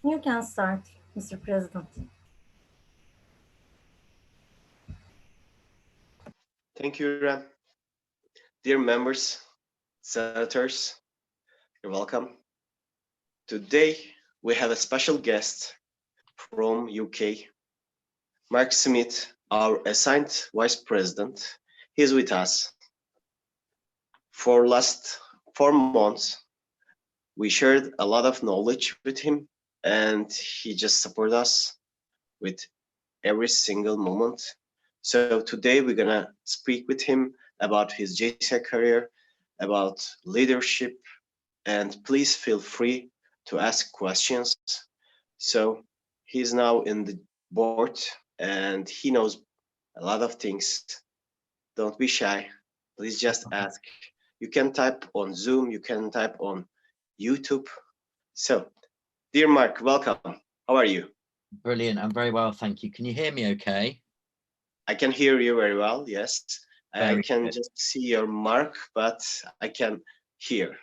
You can start, Mr. President. Thank you, Ram. Dear members, senators, you're welcome. Today we have a special guest from UK, Mark Smith, our assigned vice president. He's with us. For last 4 months, we shared a lot of knowledge with him, and he just supported us with every single moment. So today we're gonna speak with him about his JCI career, about leadership, and please feel free to ask questions. So he's now in the board and he knows a lot of things. Don't be shy. Please just ask. You can type on Zoom, you can type on YouTube. So, dear Mark, welcome. How are you? Brilliant. I'm very well, thank you. Can you hear me okay? I can hear you very well, yes. I Very can good. just see your mark, but I can hear.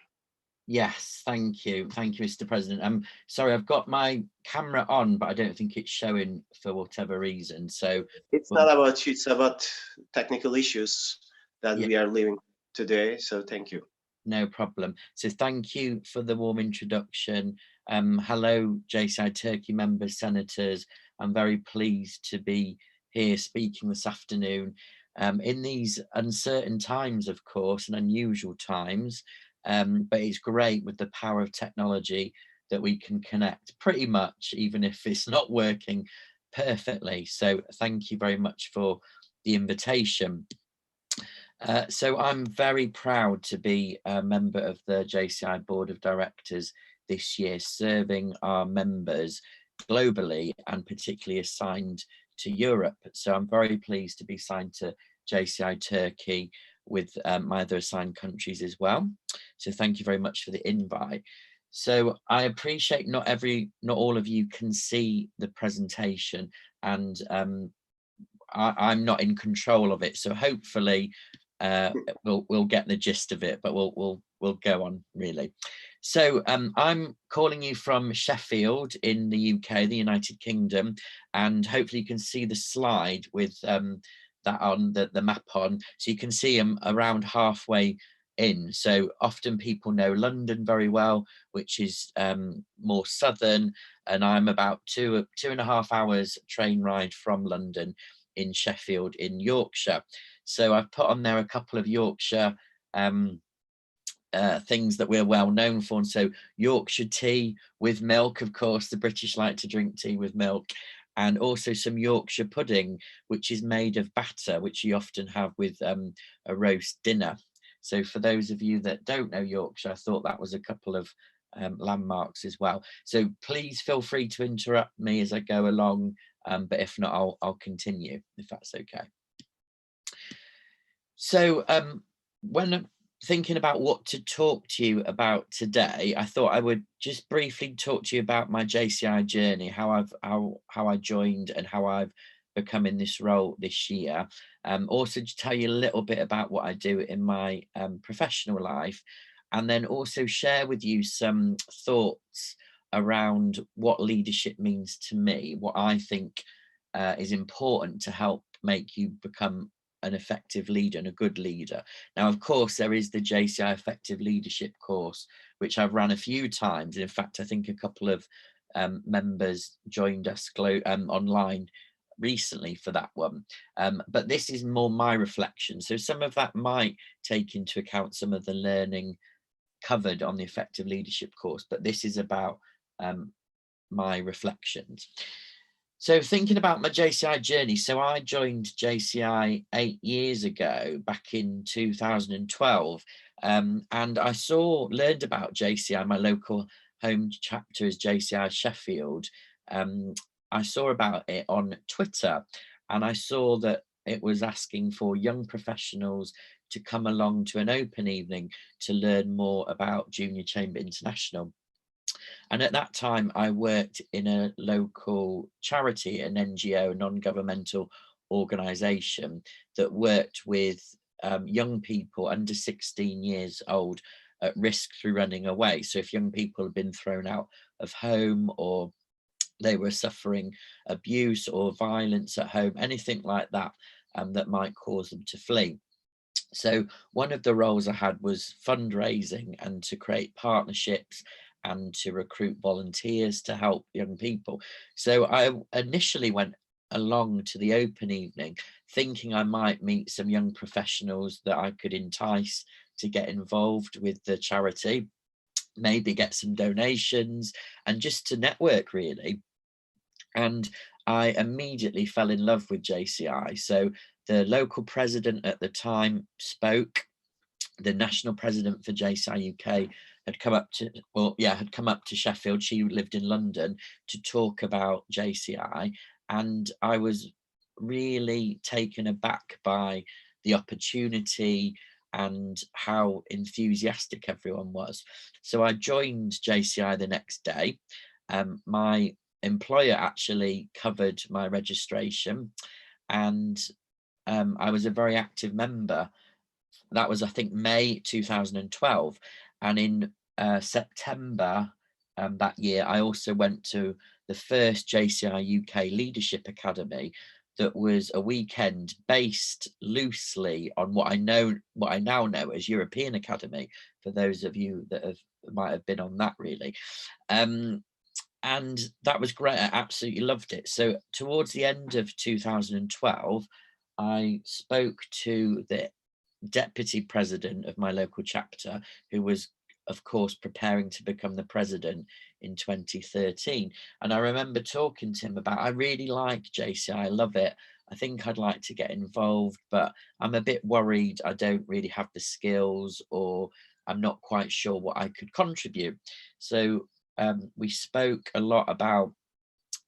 Yes, thank you. Thank you, Mr. President. I'm sorry, I've got my camera on, but I don't think it's showing for whatever reason. So It's well, not about you, it's about technical issues that yeah, we are living today. So thank you. no problem. So thank you for the warm introduction. Hello, JCI Turkey members, senators. I'm very pleased to be here speaking this afternoon. In these uncertain times, of course, and unusual times, but it's great with the power of technology that we can connect pretty much, even if it's not working perfectly. So thank you very much for the invitation. So I'm very proud to be a member of the JCI Board of Directors this year, serving our members globally and particularly assigned to Europe. So I'm very pleased to be assigned to JCI Turkey with my other assigned countries as well. So thank you very much for the invite. So I appreciate not all of you can see the presentation, and I'm not in control of it. So hopefully we'll get the gist of it, but we'll go on really. So I'm calling you from Sheffield in the UK, the United Kingdom, and hopefully you can see the slide with that on the map on, so you can see I'm around halfway in. So often people know London very well, which is more southern, and I'm about two and a half hours train ride from London in Sheffield in Yorkshire. So I've put on there a couple of Yorkshire things that we're well known for. And so Yorkshire tea with milk, of course, the British like to drink tea with milk, and also some Yorkshire pudding, which is made of batter, which you often have with a roast dinner. So for those of you that don't know Yorkshire, I thought that was a couple of landmarks as well. So please feel free to interrupt me as I go along, but if not, I'll continue, if that's okay. So when thinking about what to talk to you about today, I thought I would just briefly talk to you about my JCI journey, how I joined and how I've become in this role this year. Also to tell you a little bit about what I do in my professional life, and then also share with you some thoughts around what leadership means to me, what I think is important to help make you become an effective leader and a good leader. Now, of course, there is the JCI Effective Leadership course, which I've run a few times. In fact, I think a couple of members joined us online recently for that one. But this is more my reflection. So some of that might take into account some of the learning covered on the Effective Leadership course, but this is about my reflections. So thinking about my JCI journey, so I joined JCI 8 years ago, back in 2012, and I learned about JCI, my local home chapter is JCI Sheffield. I saw about it on Twitter, and I saw that it was asking for young professionals to come along to an open evening to learn more about Junior Chamber International. And at that time, I worked in a local charity, an NGO, non-governmental organisation that worked with young people under 16 years old at risk through running away. So if young people have been thrown out of home or they were suffering abuse or violence at home, anything like that, that might cause them to flee. So one of the roles I had was fundraising and to create partnerships and to recruit volunteers to help young people. So I initially went along to the open evening thinking I might meet some young professionals that I could entice to get involved with the charity, maybe get some donations and just to network really. And I immediately fell in love with JCI. So the local president at the time spoke. The national president for JCI UK had come up to, well, yeah, had come up to Sheffield. She lived in London to talk about JCI, and I was really taken aback by the opportunity and how enthusiastic everyone was. So I joined JCI the next day. My employer actually covered my registration, and I was a very active member. That was, I think, May 2012. And in September that year, I also went to the first JCI UK Leadership Academy that was a weekend based loosely on what I now know as European Academy, for those of you that might have been on that really. And that was great. I absolutely loved it. So towards the end of 2012, I spoke to the deputy president of my local chapter, who was, of course, preparing to become the president in 2013. And I remember talking to him about, I really like JCI, I love it. I think I'd like to get involved, but I'm a bit worried I don't really have the skills, or I'm not quite sure what I could contribute. So we spoke a lot about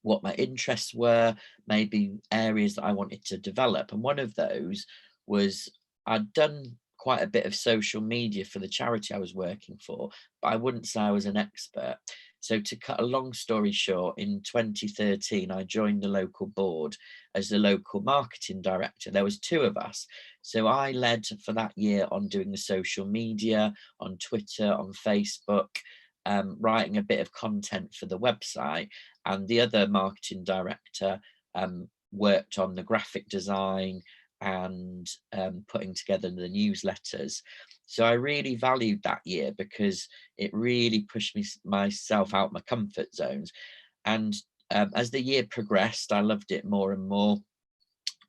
what my interests were, maybe areas that I wanted to develop. And one of those was I'd done quite a bit of social media for the charity I was working for, but I wouldn't say I was an expert. So to cut a long story short, in 2013, I joined the local board as the local marketing director. There was two of us. So I led for that year on doing the social media, on Twitter, on Facebook, writing a bit of content for the website, and the other marketing director worked on the graphic design and putting together the newsletters. So I really valued that year because it really pushed myself out my comfort zones. And as the year progressed, I loved it more and more.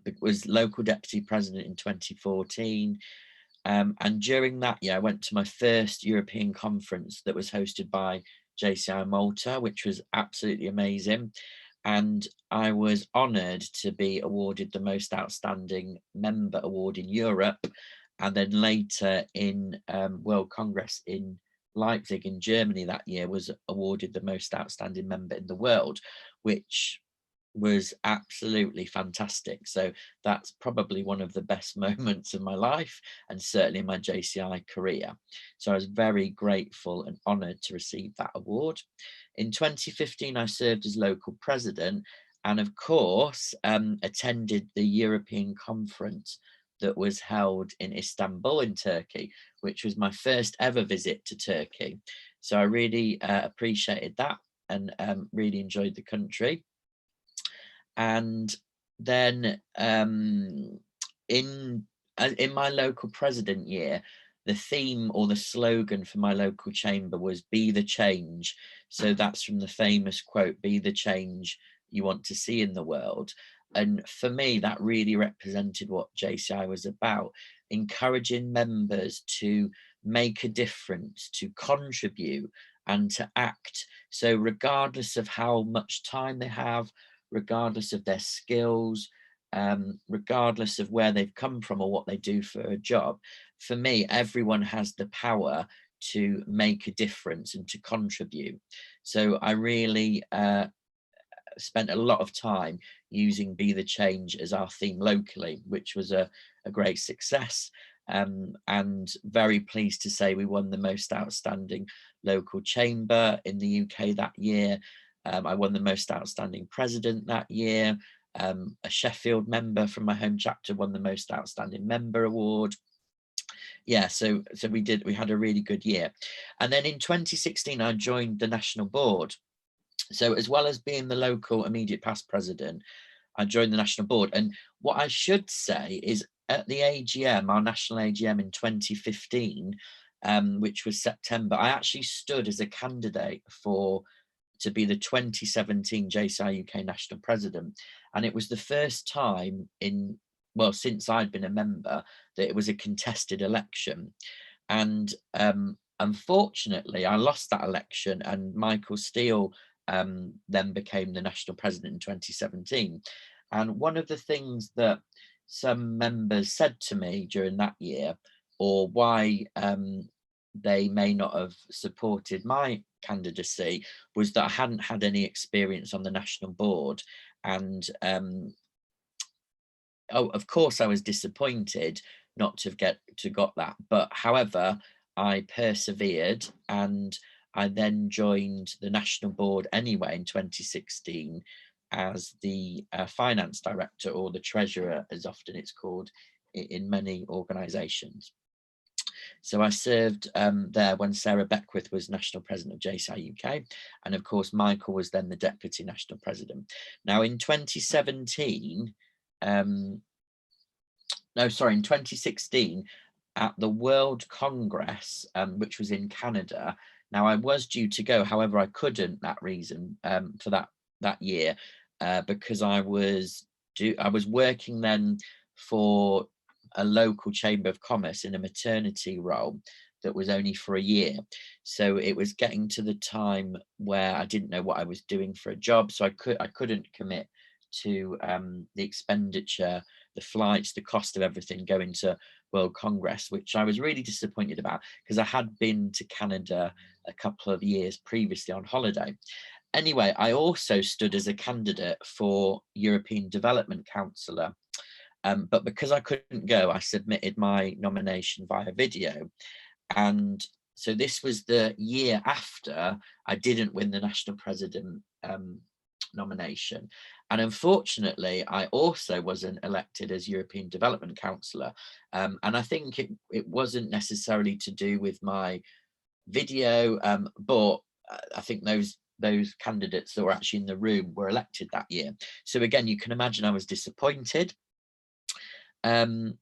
It was local deputy president in 2014. And during that year, I went to my first European conference that was hosted by JCI Malta, which was absolutely amazing. And I was honoured to be awarded the Most Outstanding Member Award in Europe. And then later in World Congress in Leipzig in Germany that year, was awarded the Most Outstanding Member in the world, which was absolutely fantastic. So that's probably one of the best moments of my life, and certainly my JCI career. So I was very grateful and honoured to receive that award. In 2015, I served as local president, and of course attended the European conference that was held in Istanbul in Turkey, which was my first ever visit to Turkey. So I really appreciated that, and really enjoyed the country. And then in my local president year, the theme or the slogan for my local chamber was "Be the change." So that's from the famous quote, "Be the change you want to see in the world." And for me, that really represented what JCI was about, encouraging members to make a difference, to contribute and to act. So regardless of how much time they have, regardless of their skills, regardless of where they've come from or what they do for a job, for me, everyone has the power to make a difference and to contribute. So I really spent a lot of time using "Be the Change" as our theme locally, which was a great success. And very pleased to say we won the Most Outstanding Local Chamber in the UK that year. I won the Most Outstanding President that year. A Sheffield member from my home chapter won the Most Outstanding Member Award. Yeah, so we had a really good year. And then in 2016, I joined the National Board. So as well as being the local immediate past president, I joined the national board. And what I should say is at the AGM, our national AGM in 2015, which was September, I actually stood as a candidate to be the 2017 JCI UK national president. And it was the first time since I'd been a member, that it was a contested election. And unfortunately, I lost that election, and Michael Steele then became the national president in 2017. And one of the things that some members said to me during that year, or why they may not have supported my candidacy, was that I hadn't had any experience on the national board. And of course I was disappointed not to have got that, but however, I persevered, and I then joined the national board anyway in 2016 as the finance director, or the treasurer as often it's called in many organisations. So I served there when Sarah Beckwith was national president of JCI UK, and of course Michael was then the deputy national president. Now in 2017, in 2016, at the World Congress, which was in Canada. Now I was due to go, however, I couldn't for that year because I was working then for a local chamber of commerce in a maternity role that was only for a year. So it was getting to the time where I didn't know what I was doing for a job, so I couldn't commit to the expenditure, the flights, the cost of everything going to World Congress, which I was really disappointed about, because I had been to Canada a couple of years previously on holiday. Anyway, I also stood as a candidate for European Development Councillor, but because I couldn't go, I submitted my nomination via video. And so this was the year after I didn't win the national president nomination. And unfortunately, I also wasn't elected as European Development Councillor. And I think it wasn't necessarily to do with my video, but I think those candidates that were actually in the room were elected that year. So again, you can imagine I was disappointed. And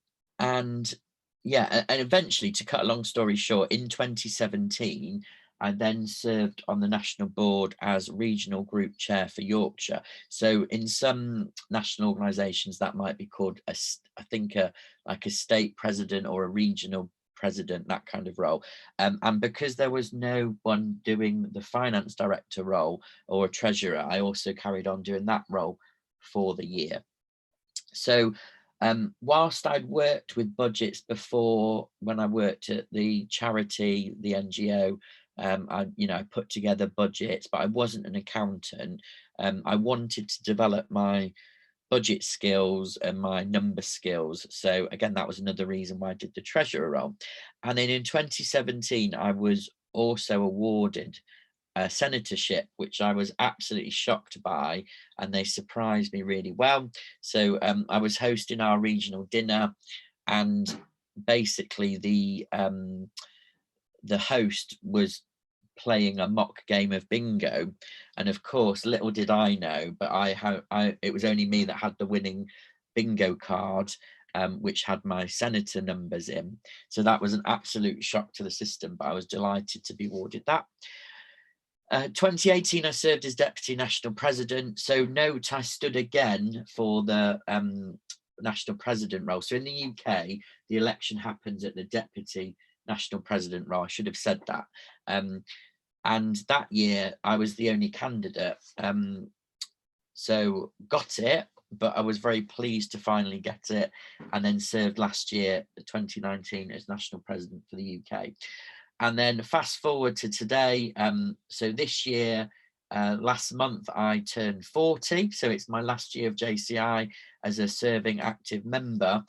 yeah, and eventually, to cut a long story short, in 2017, I then served on the national board as regional group chair for Yorkshire. So in some national organisations that might be called like a state president or a regional president, that kind of role. And because there was no one doing the finance director role or a treasurer, I also carried on doing that role for the year. So whilst I'd worked with budgets before, when I worked at the charity, the NGO, I put together budgets, but I wasn't an accountant. I wanted to develop my budget skills and my number skills. So again, that was another reason why I did the treasurer role. And then in 2017, I was also awarded a senatorship, which I was absolutely shocked by, and they surprised me really well. So I was hosting our regional dinner, and basically the host was playing a mock game of bingo, and of course, little did I know, but it was only me that had the winning bingo card, which had my senator numbers in. So that was an absolute shock to the system, but I was delighted to be awarded that. 2018, I served as deputy national president. So note, I stood again for the national president role. So in the UK, the election happens at the deputy national president role. I should have said that. And that year, I was the only candidate. So got it, but I was very pleased to finally get it, and then served last year, 2019, as national president for the UK. And then fast forward to today. So this year, last month, I turned 40. So it's my last year of JCI as a serving active member.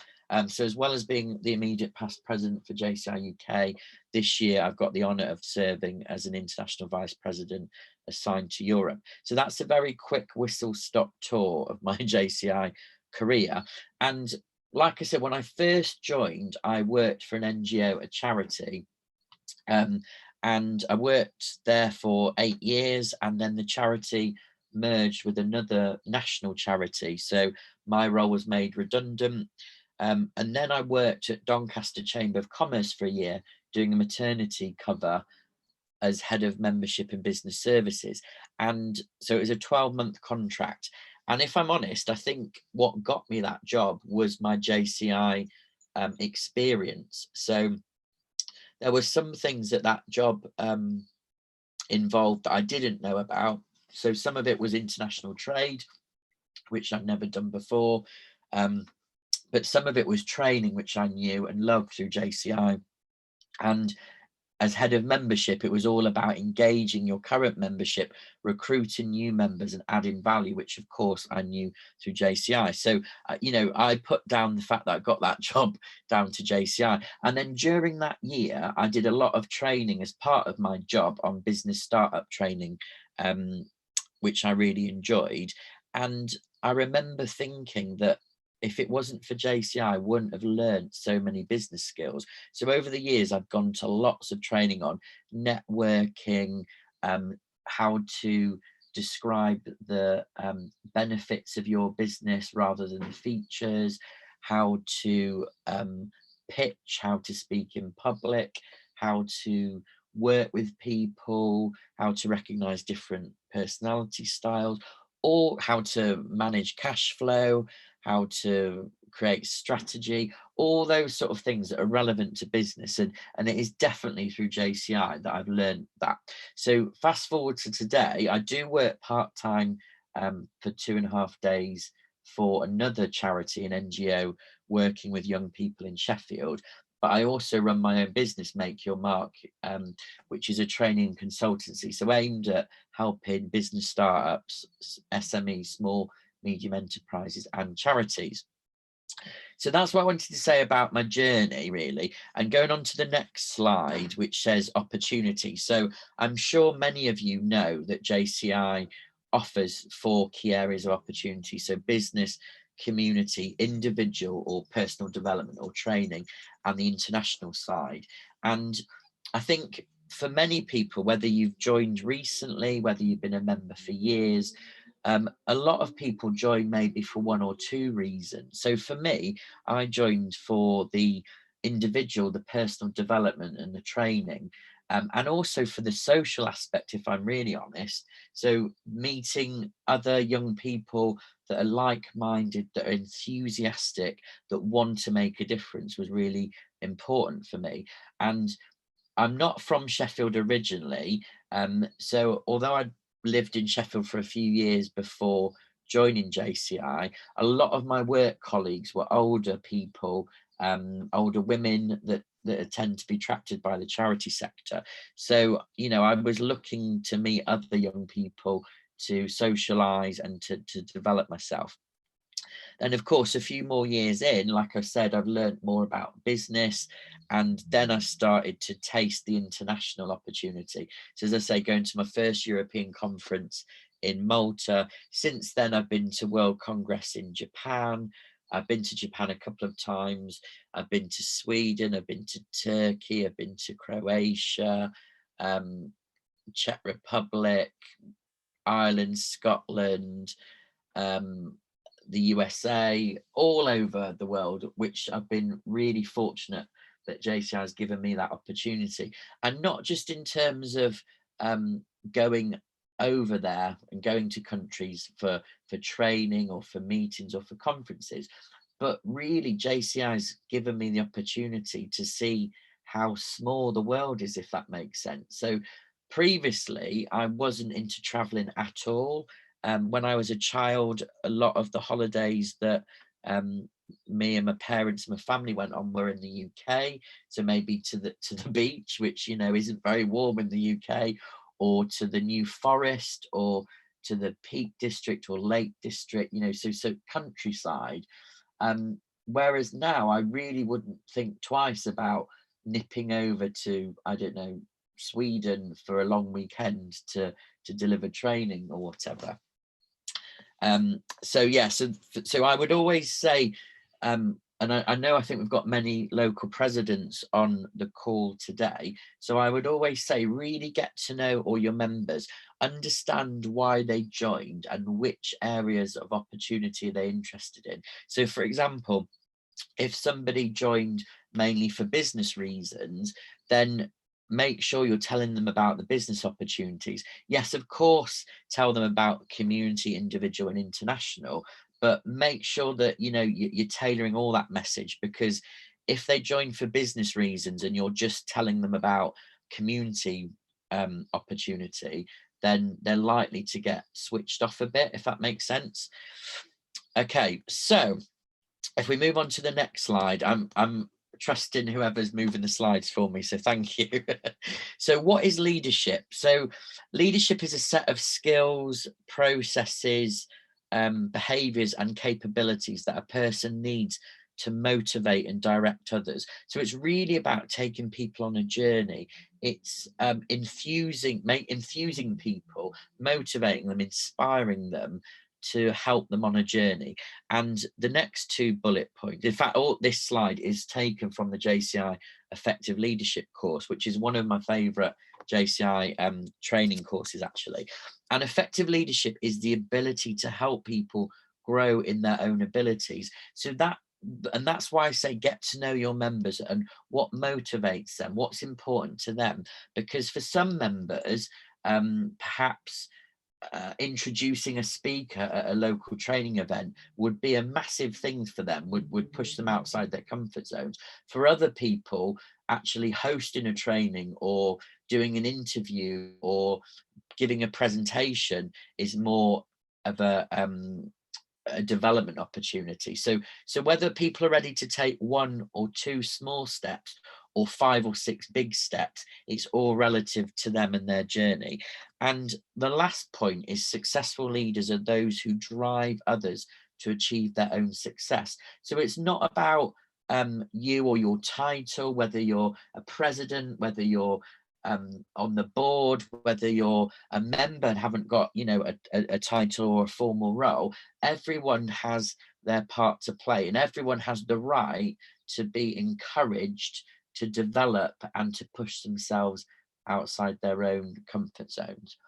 So as well as being the immediate past president for JCI UK, this year I've got the honour of serving as an international vice president assigned to Europe. So that's a very quick whistle-stop tour of my JCI career. And like I said, when I first joined, I worked for an NGO, a charity, and and I worked there for 8 years, and then the charity merged with another national charity. So my role was made redundant. And then I worked at Doncaster Chamber of Commerce for a year doing a maternity cover as head of membership and business services. And so it was a 12-month contract. And if I'm honest, I think what got me that job was my JCI experience. So there were some things that that job involved that I didn't know about. So some of it was international trade, which I'd never done before. But some of it was training, which I knew and loved through JCI. And as head of membership, it was all about engaging your current membership, recruiting new members and adding value, which of course I knew through JCI. So, you know, I put down the fact that I got that job down to JCI. And then during that year, I did a lot of training as part of my job on business startup training, which I really enjoyed. And I remember thinking that if it wasn't for JCI, I wouldn't have learned so many business skills. So over the years, I've gone to lots of training on networking, how to describe the benefits of your business rather than the features, how to pitch, how to speak in public, how to work with people, how to recognize different personality styles, or how to manage cash flow, how to create strategy, all those sort of things that are relevant to business. And it is definitely through JCI that I've learned that. So fast forward to today, I do work part-time for 2.5 days for another charity, an NGO, working with young people in Sheffield. But I also run my own business, Make Your Mark, which is a training consultancy, so aimed at helping business startups, SMEs, small, medium enterprises and charities. So that's what I wanted to say about my journey, really. And going on to the next slide, which says opportunity. So I'm sure many of you know that JCI offers 4 key areas of opportunity. So business, community, individual or personal development or training, and the international side. And I think for many people, whether you've joined recently, whether you've been a member for years, a lot of people join maybe for 1 or 2 reasons. So for me, I joined for the individual, the personal development and the training, and also for the social aspect, if I'm really honest. So meeting other young people that are like-minded, that are enthusiastic, that want to make a difference was really important for me. And I'm not from Sheffield originally, so although I lived in Sheffield for a few years before joining JCI, a lot of my work colleagues were older people, older women that tend to be attracted by the charity sector. So, you know, I was looking to meet other young people to socialise and to develop myself. And of course, a few more years in, like I said, I've learned more about business, and then I started to taste the international opportunity. So as I say, going to my first European conference in Malta. Since then, I've been to World Congress in Japan. I've been to Japan a couple of times. I've been to Sweden. I've been to Turkey. I've been to Croatia, Czech Republic, Ireland, Scotland, the USA, all over the world, which I've been really fortunate that JCI has given me that opportunity. And not just in terms of going over there and going to countries for training or for meetings or for conferences, but really JCI has given me the opportunity to see how small the world is, if that makes sense. So previously, I wasn't into traveling at all. When I was a child, a lot of the holidays that me and my parents and my family went on were in the UK. So maybe to the beach, which, you know, isn't very warm in the UK, or to the New Forest, or to the Peak District or Lake District, you know, so countryside. Whereas now I really wouldn't think twice about nipping over to, I don't know, Sweden for a long weekend to deliver training or whatever. So yeah, so I would always say, and I know I think we've got many local presidents on the call today. So I would always say, really get to know all your members, understand why they joined and which areas of opportunity they're interested in. So for example, if somebody joined mainly for business reasons, then make sure you're telling them about the business opportunities. Yes, of course, tell them about community, individual and international, but make sure that you're tailoring all that message, because if they join for business reasons and you're just telling them about community opportunity, then they're likely to get switched off a bit, if that makes sense. Okay, so if we move on to the next slide, I'm trusting whoever's moving the slides for me, so thank you. So what is leadership? So leadership is a set of skills, processes, behaviors and capabilities that a person needs to motivate and direct others. So it's really about taking people on a journey. It's infusing people, motivating them, inspiring them to help them on a journey. And the next 2 bullet points, in fact, all this slide is taken from the JCI Effective Leadership course, which is one of my favorite JCI training courses, actually. And effective leadership is the ability to help people grow in their own abilities. And that's why I say get to know your members and what motivates them, what's important to them. Because for some members, perhaps introducing a speaker at a local training event would be a massive thing for them, would push them outside their comfort zones. For other people, actually hosting a training or doing an interview or giving a presentation is more of a development opportunity. So whether people are ready to take 1 or 2 small steps or 5 or 6 big steps, it's all relative to them and their journey. And the last point is successful leaders are those who drive others to achieve their own success. So it's not about you or your title, whether you're a president, whether you're on the board, whether you're a member and haven't got a title or a formal role. Everyone has their part to play, and everyone has the right to be encouraged to develop and to push themselves outside their own comfort zones.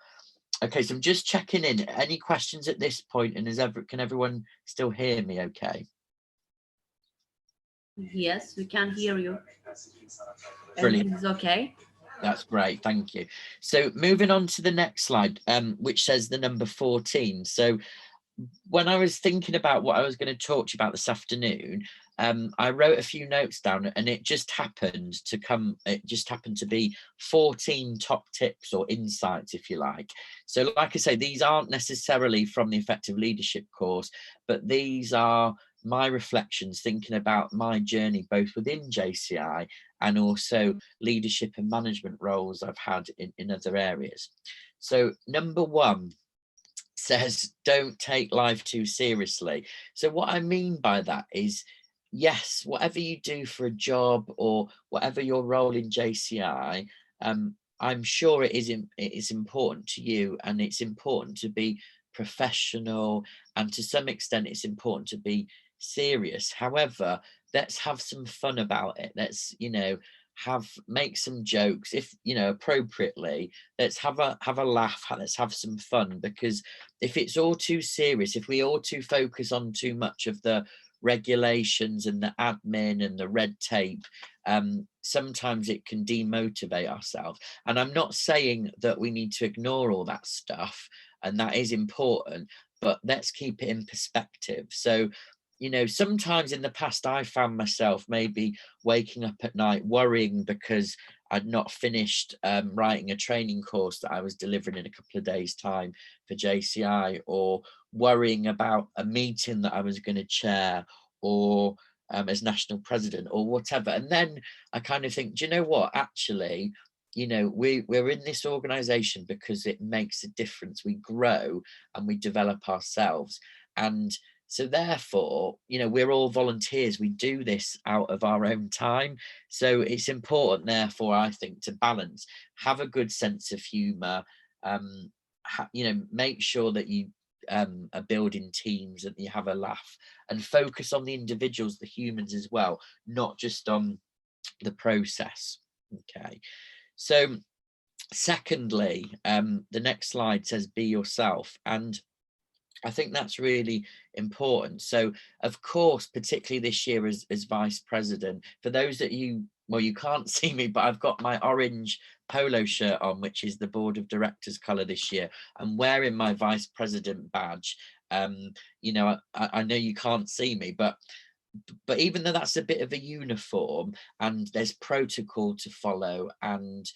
Okay, so I'm just checking in. Any questions at this point? And can everyone still hear me okay? Yes, we can hear you. Brilliant. Everything's okay. That's great, thank you. So moving on to the next slide, which says the number 14. So when I was thinking about what I was going to talk to you about this afternoon, I wrote a few notes down, and it just happened to be 14 top tips or insights, if you like. So like I say, these aren't necessarily from the Effective Leadership course, but these are my reflections thinking about my journey both within JCI and also leadership and management roles I've had in other areas. So number 1 says, don't take life too seriously. So what I mean by that is, yes, whatever you do for a job or whatever your role in JCI, I'm sure it is important to you, and it's important to be professional, and to some extent it's important to be serious. However, let's have some fun about it. Let's make some jokes, if appropriately. Let's have a laugh, let's have some fun, because if it's all too serious, if we all too focus on too much of the regulations and the admin and the red tape, sometimes it can demotivate ourselves. And I'm not saying that we need to ignore all that stuff, and that is important, but let's keep it in perspective. So sometimes in the past I found myself maybe waking up at night worrying because I'd not finished writing a training course that I was delivering in a couple of days' time for JCI, or worrying about a meeting that I was going to chair, or as national president, or whatever. And then I kind of think, do you know what, actually, we're in this organization because it makes a difference. We grow and we develop ourselves. And so therefore, we're all volunteers. We do this out of our own time. So it's important, therefore, I think, to balance, have a good sense of humor, make sure that you are building teams and you have a laugh, and focus on the individuals, the humans as well, not just on the process. Okay, so secondly, the next slide says be yourself, and I think that's really important. So of course, particularly this year as vice president, for those that you can't see me, but I've got my orange polo shirt on, which is the board of directors color this year. I'm wearing my vice president badge. You know, I know you can't see me, but even though that's a bit of a uniform and there's protocol to follow, and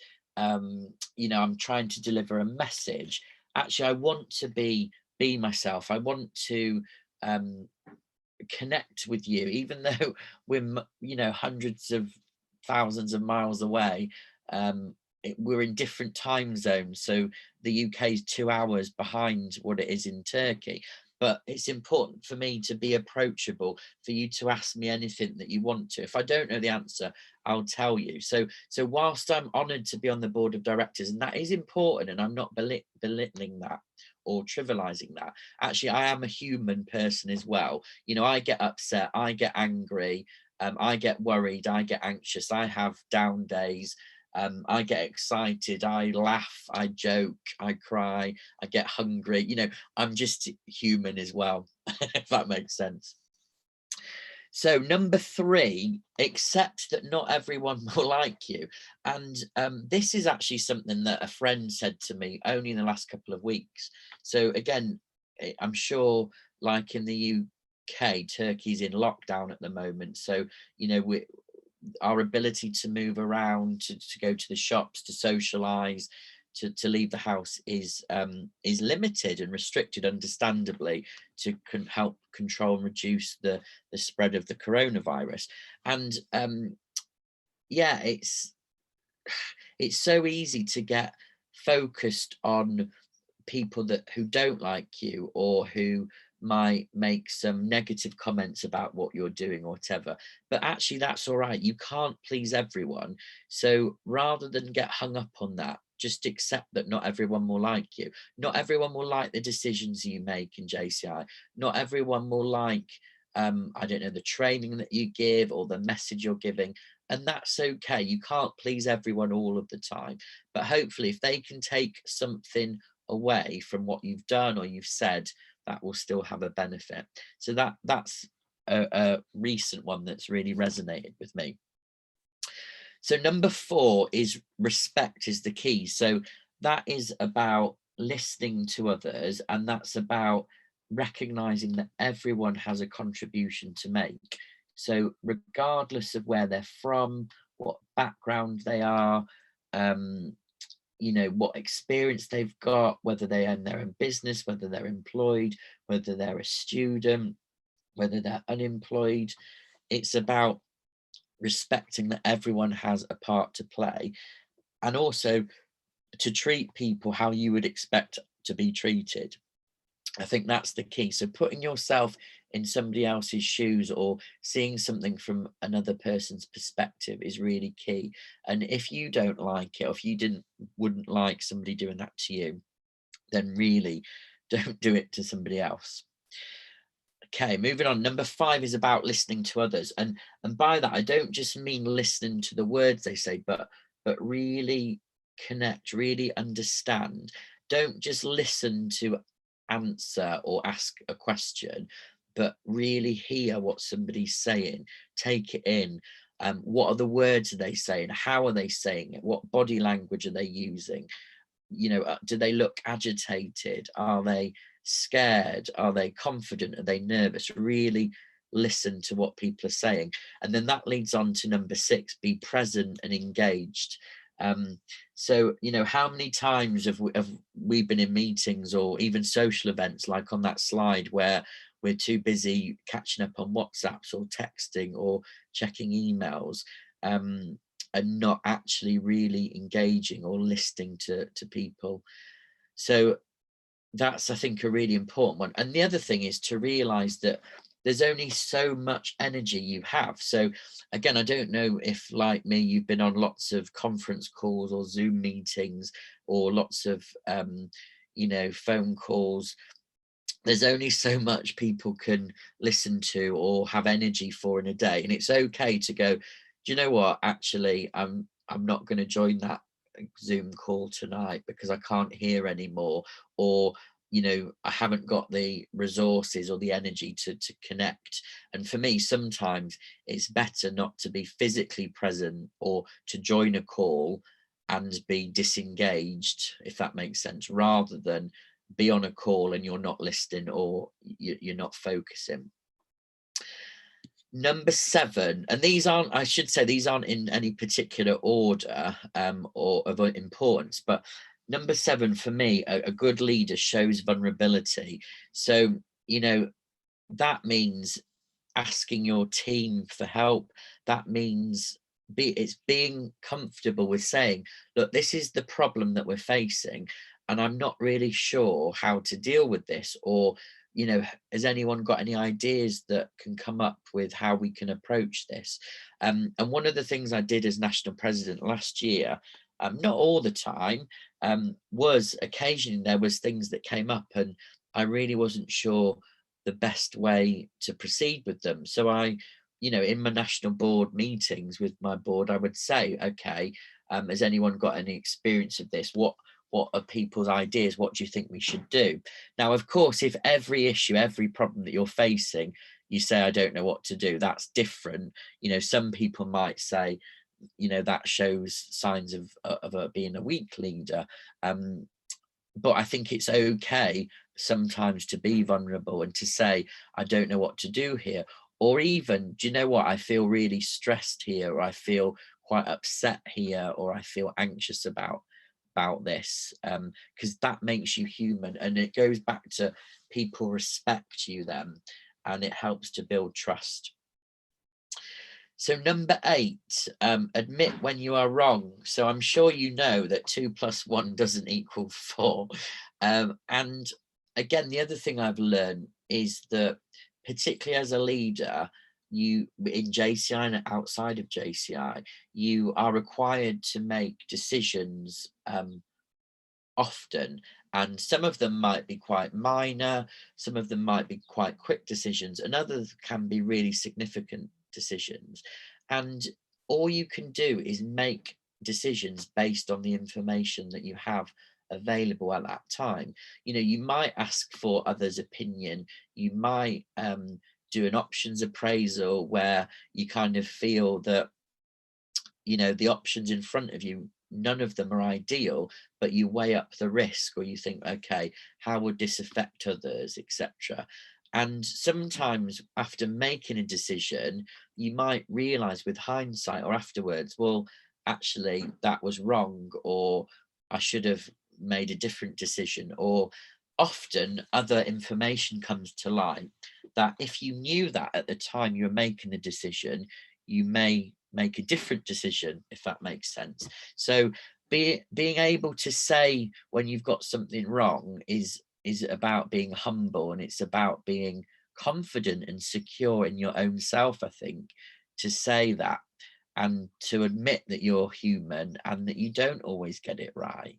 you know, I'm trying to deliver a message, actually I want to be myself. I want to connect with you, even though we're, you know, hundreds of thousands of miles away. We're in different time zones, so the UK is 2 hours behind what it is in Turkey, but it's important for me to be approachable, for you to ask me anything that you want to. If I don't know the answer, I'll tell you. So whilst I'm honoured to be on the board of directors, and that is important, and I'm not belittling that or trivializing that, actually I am a human person as well. You know, I get upset, I get angry, I get worried, I get anxious, I have down days, I get excited, I laugh, I joke, I cry, I get hungry. You know, I'm just human as well, if that makes sense. So number 3, accept that not everyone will like you. And this is actually something that a friend said to me only in the last couple of weeks. So again, I'm sure, like in the UK, Turkey's in lockdown at the moment. So, you know, our ability to move around, to go to the shops, to socialize, to leave the house is limited and restricted, understandably, to help control and reduce the spread of the coronavirus. And yeah, it's so easy to get focused on people who don't like you, or who might make some negative comments about what you're doing or whatever. But actually that's all right. You can't please everyone. So rather than get hung up on that, just accept that not everyone will like you. Not everyone will like the decisions you make in JCI. Not everyone will like, I don't know, the training that you give or the message you're giving. And that's okay. You can't please everyone all of the time. But hopefully if they can take something away from what you've done or you've said, that will still have a benefit. So that's a recent one that's really resonated with me. So number 4 is respect is the key. So that is about listening to others, and that's about recognizing that everyone has a contribution to make. So regardless of where they're from, what background they are, you know, what experience they've got, whether they own their own business, whether they're employed, whether they're a student, whether they're unemployed. It's about respecting that everyone has a part to play, and also to treat people how you would expect to be treated. I think that's the key. So putting yourself in somebody else's shoes, or seeing something from another person's perspective, is really key. And if you don't like it, or if you wouldn't like somebody doing that to you, then really don't do it to somebody else. Okay, moving on. Number 5 is about listening to others. And by that, I don't just mean listening to the words they say, but really connect, really understand. Don't just listen to answer or ask a question, but really hear what somebody's saying, take it in. What are the words they saying? How are they saying it? What body language are they using? You know, do they look agitated? Are they scared? Are they confident? Are they nervous? Really listen to what people are saying. And then that leads on to number 6, be present and engaged. So, you know, how many times have we been in meetings or even social events, like on that slide, where we're too busy catching up on WhatsApps or texting or checking emails, and not actually really engaging or listening to people. So that's, I think, a really important one. And the other thing is to realize that there's only so much energy you have. So again, I don't know if, like me, you've been on lots of conference calls or Zoom meetings, or lots of you know, phone calls. there's only so much people can listen to or have energy for in a day, and it's okay to go, do you know what, actually I'm not going to join that Zoom call tonight because I can't hear anymore, or I haven't got the resources or the energy to connect. And for me, sometimes it's better not to be physically present or to join a call and be disengaged, if that makes sense, rather than be on a call and you're not listening or you're not focusing. Number 7, and these aren't, I should say, these aren't in any particular order or of importance, but number 7 for me, a good leader shows vulnerability. So, that means asking your team for help. That means it's being comfortable with saying, look, this is the problem that we're facing, and I'm not really sure how to deal with this, or has anyone got any ideas that can come up with how we can approach this? And one of the things I did as national president last year, not all the time, was occasionally there was things that came up and I really wasn't sure the best way to proceed with them. So I, in my national board meetings with my board, I would say, okay, has anyone got any experience of this? What are people's ideas? What do you think we should do? Now, of course, if every issue, every problem that you're facing, you say, I don't know what to do, that's different. Some people might say, that shows signs of being a weak leader. But I think it's okay sometimes to be vulnerable and to say, I don't know what to do here. Or even, do you know what, I feel really stressed here, or I feel quite upset here, or I feel anxious about this, because that makes you human, and it goes back to people respect you then, and it helps to build trust. So number 8, admit when you are wrong. So I'm sure you know that 2 + 1 doesn't equal 4. And again, the other thing I've learned is that, particularly as a leader, you in JCI and outside of JCI, you are required to make decisions often, and some of them might be quite minor, some of them might be quite quick decisions, and others can be really significant decisions. And all you can do is make decisions based on the information that you have available at that time. You might ask for others' opinion, you might do an options appraisal where you kind of feel that the options in front of you, none of them are ideal, but you weigh up the risk, or you think, okay, how would this affect others, etc. And sometimes after making a decision, you might realize with hindsight or afterwards, well, actually that was wrong, or I should have made a different decision. Or often other information comes to light that if you knew that at the time you were making the decision, you may make a different decision, if that makes sense. So being able to say when you've got something wrong is about being humble, and it's about being confident and secure in your own self, I think, to say that and to admit that you're human and that you don't always get it right.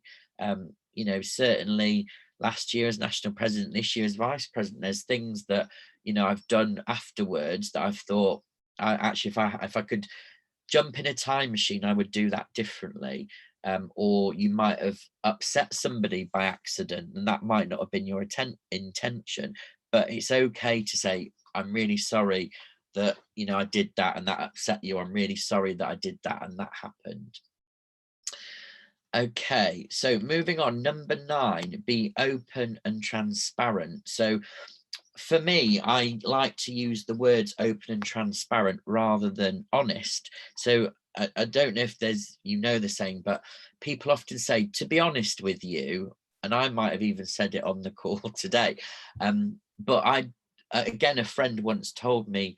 Certainly last year as national president, this year as vice president, there's things that I've done afterwards that I've thought, if I could jump in a time machine, I would do that differently. Or you might have upset somebody by accident, and that might not have been your intention, but it's okay to say, I'm really sorry that I did that and that upset you. I'm really sorry that I did that and that happened. Okay, so moving on, number 9, be open and transparent. So for me, I like to use the words open and transparent rather than honest. So I don't know if there's, the saying, but people often say, to be honest with you, and I might have even said it on the call today. But again, a friend once told me,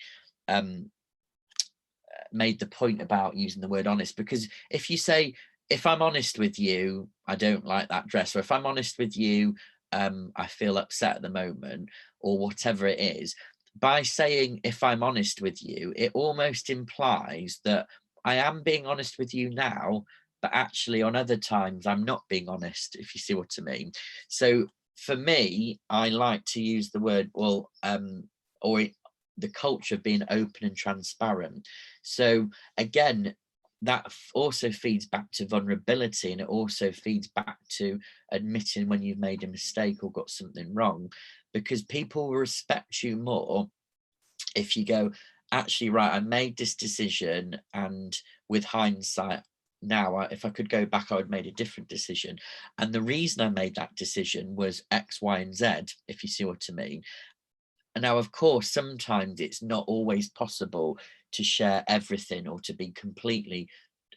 made the point about using the word honest, because if you say, if I'm honest with you, I don't like that dress, or if I'm honest with you, I feel upset at the moment, or whatever it is, by saying, if I'm honest with you, it almost implies that I am being honest with you now, but actually on other times I'm not being honest, if you see what I mean. So for me, I like to use the word, well, the culture of being open and transparent. So again, that also feeds back to vulnerability, and it also feeds back to admitting when you've made a mistake or got something wrong, because people will respect you more if you go, actually, right, I made this decision, and with hindsight now, if I could go back, I would have made a different decision, and the reason I made that decision was X, Y, and Z, if you see what I mean. And now, of course, sometimes it's not always possible to share everything or to be completely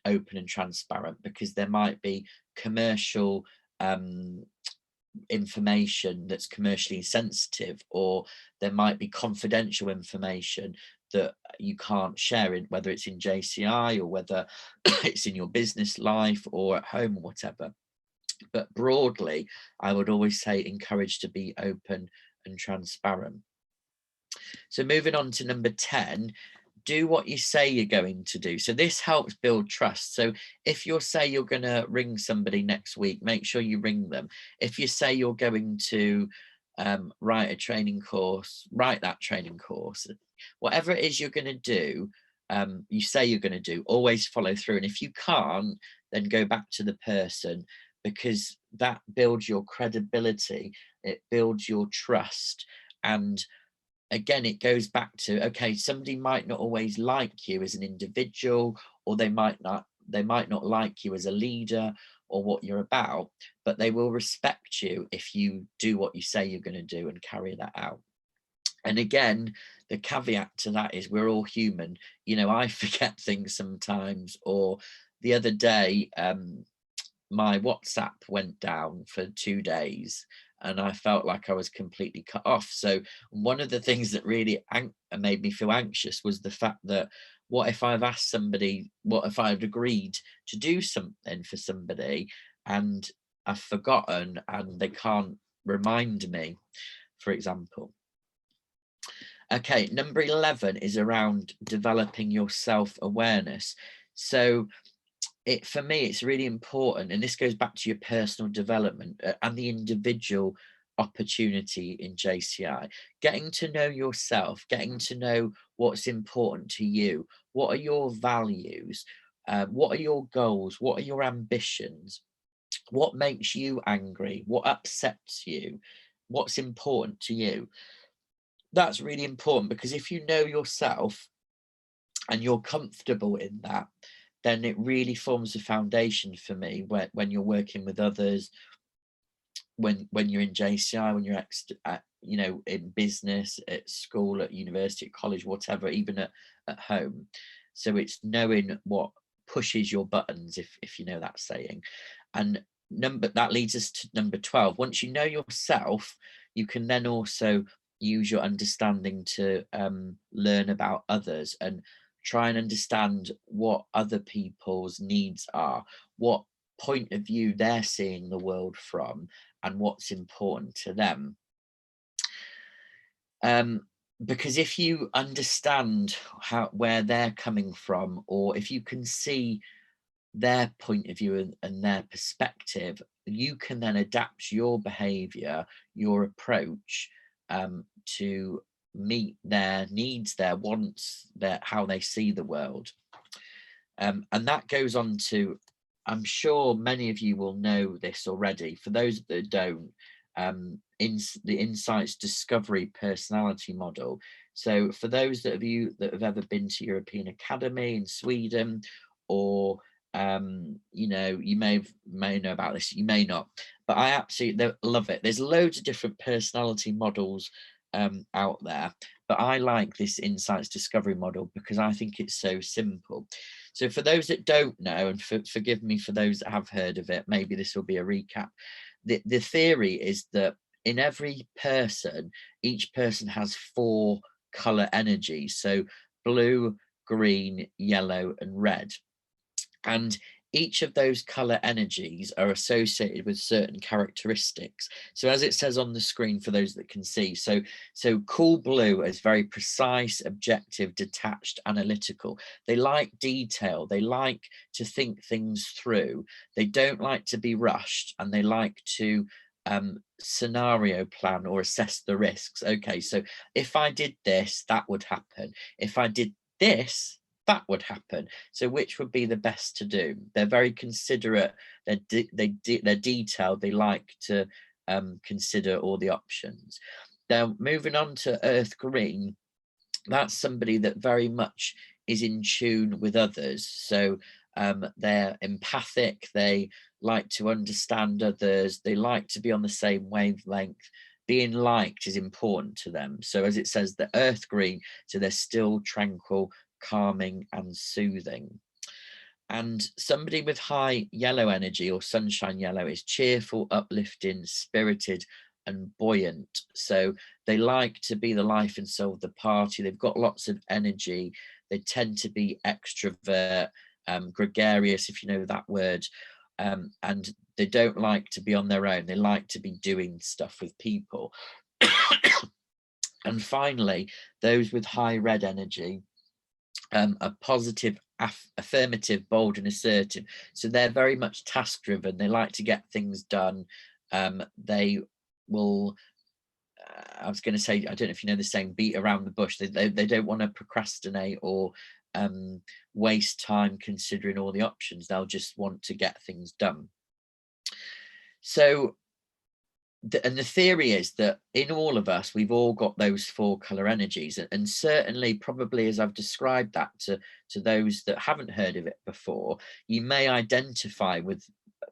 open and transparent, because there might be commercial information that's commercially sensitive, or there might be confidential information that you can't share, in whether it's in JCI or whether it's in your business life or at home or whatever. But broadly, I would always say encourage to be open and transparent. So moving on to number 10, do what you say you're going to do. So this helps build trust. So if you say you're going to ring somebody next week, make sure you ring them. If you say you're going to write a training course, write that training course. Whatever it is you're going to do, you say you're going to do, always follow through. And if you can't, then go back to the person, because that builds your credibility, it builds your trust. And again, it goes back to, okay, somebody might not always like you as an individual, or they might not like you as a leader or what you're about, but they will respect you if you do what you say you're going to do and carry that out. And again, the caveat to that is we're all human. You know, I forget things sometimes, or the other day, my WhatsApp went down for 2 days and I felt like I was completely cut off. So one of the things that really made me feel anxious was the fact that, what if I've asked somebody, what if I'd agreed to do something for somebody and I've forgotten and they can't remind me, for example. Okay, number 11 is around developing your self-awareness. So for me, it's really important, and this goes back to your personal development and the individual opportunity in JCI, getting to know yourself, getting to know what's important to you, what are your values, what are your goals, what are your ambitions, what makes you angry, what upsets you, what's important to you. That's really important, because if you know yourself and you're comfortable in that, then it really forms a foundation for me when you're working with others, when you're in JCI, when you're you know, in business, at school, at university, at college, whatever, even at home. So it's knowing what pushes your buttons, if you know that saying. And that leads us to number 12. Once you know yourself, you can then also use your understanding to learn about others and try and understand what other people's needs are, what point of view they're seeing the world from, and what's important to them. Because if you understand where they're coming from, or if you can see their point of view and their perspective, you can then adapt your behavior, your approach to meet their needs, their wants, how they see the world. And that goes on to, I'm sure many of you will know this already. For those that don't, in the Insights Discovery personality model. So for those of you that have ever been to European Academy in Sweden, or you know, you may know about this, you may not, but I absolutely love it. There's loads of different personality models out there, but I like this Insights Discovery model because I think it's so simple. So for those that don't know, and forgive me for those that have heard of it, maybe this will be a recap. The theory is that in every person, each person has 4 color energies. So blue, green, yellow, and red. And each of those color energies are associated with certain characteristics. So as it says on the screen for those that can see, so cool blue is very precise, objective, detached, analytical. They like detail, they like to think things through, they don't like to be rushed, and they like to scenario plan or assess the risks. Okay, so if I did this, that would happen. If I did this, that would happen. So which would be the best to do? They're very considerate. They're detailed. They like to consider all the options. Now, moving on to Earth Green, that's somebody that very much is in tune with others. So they're empathic, they like to understand others, they like to be on the same wavelength. Being liked is important to them. So as it says, the Earth Green, so they're still, tranquil, calming and soothing. And somebody with high yellow energy or sunshine yellow is cheerful, uplifting, spirited and buoyant. So they like to be the life and soul of the party. They've got lots of energy. They tend to be extrovert, gregarious, if you know that word. And they don't like to be on their own. They like to be doing stuff with people. And finally, those with high red energy are positive, affirmative, bold and assertive. So they're very much task driven. They like to get things done. They will, I was going to say, I don't know if you know the saying, beat around the bush. They don't want to procrastinate or waste time considering all the options. They'll just want to get things done. So and the theory is that in all of us, we've all got those 4 color energies, and certainly probably as I've described that to those that haven't heard of it before, you may identify with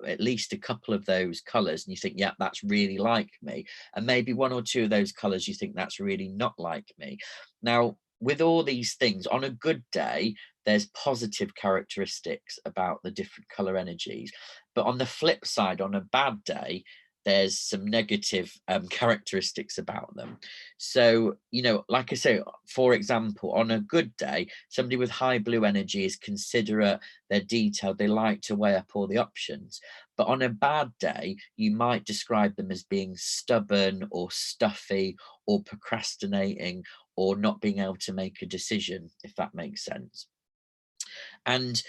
at least a couple of those colors and you think, yeah, that's really like me. And maybe 1 or 2 of those colors you think that's really not like me. Now, with all these things, on a good day, there's positive characteristics about the different color energies. But on the flip side, on a bad day, there's some negative characteristics about them. So, you know, like I say, for example, on a good day, somebody with high blue energy is considerate, they're detailed, they like to weigh up all the options. But on a bad day, you might describe them as being stubborn or stuffy or procrastinating or not being able to make a decision, if that makes sense. And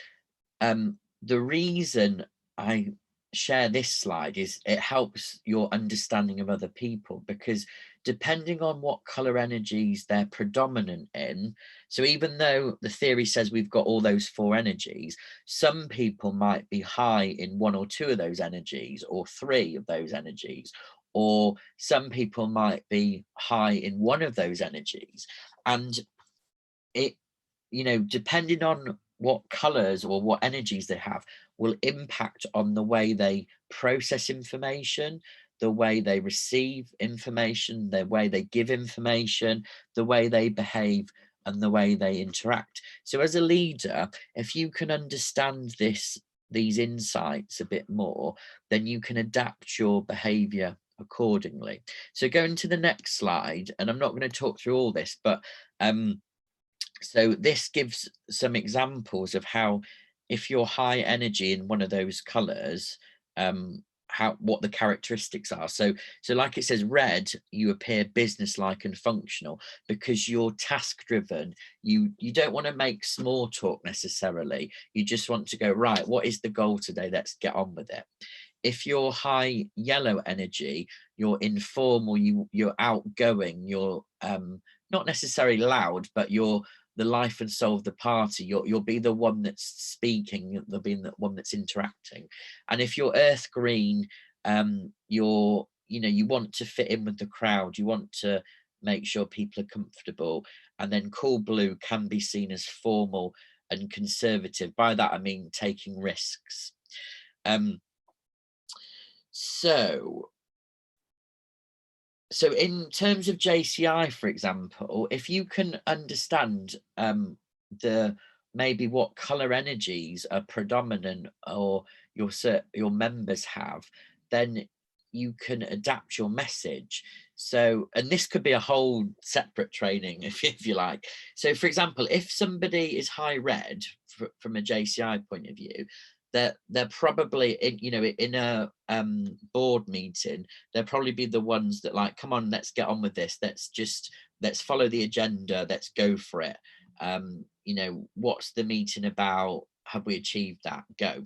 the reason I share this slide is it helps your understanding of other people, because depending on what color energies they're predominant in, so even though the theory says we've got all those 4 energies, some people might be high in 1 or 2 of those energies or 3 of those energies, or some people might be high in 1 of those energies. And it, you know, depending on what colors or what energies they have will impact on the way they process information, the way they receive information, the way they give information, the way they behave and the way they interact. So as a leader, if you can understand these insights a bit more, then you can adapt your behavior accordingly. So going to the next slide, and I'm not going to talk through all this, but so this gives some examples of how, if you're high energy in one of those colors, what the characteristics are. So like it says, red, you appear businesslike and functional because you're task driven. You don't want to make small talk necessarily. You just want to go, right, what is the goal today? Let's get on with it. If you're high yellow energy, you're informal, you're outgoing, you're not necessarily loud, but you're the life and soul of the party. You'll be the one that's speaking, you'll be the one that's interacting. And if you're earth green, you want to fit in with the crowd, you want to make sure people are comfortable. And then cool blue can be seen as formal and conservative. By that I mean taking risks. So in terms of JCI, for example, if you can understand maybe what color energies are predominant or your members have, then you can adapt your message. So, and this could be a whole separate training if you like. So for example, if somebody is high red from a JCI point of view, they're probably in a board meeting, they'll probably be the ones that like, come on, let's get on with this, let's follow the agenda, let's go for it. What's the meeting about, have we achieved that, go.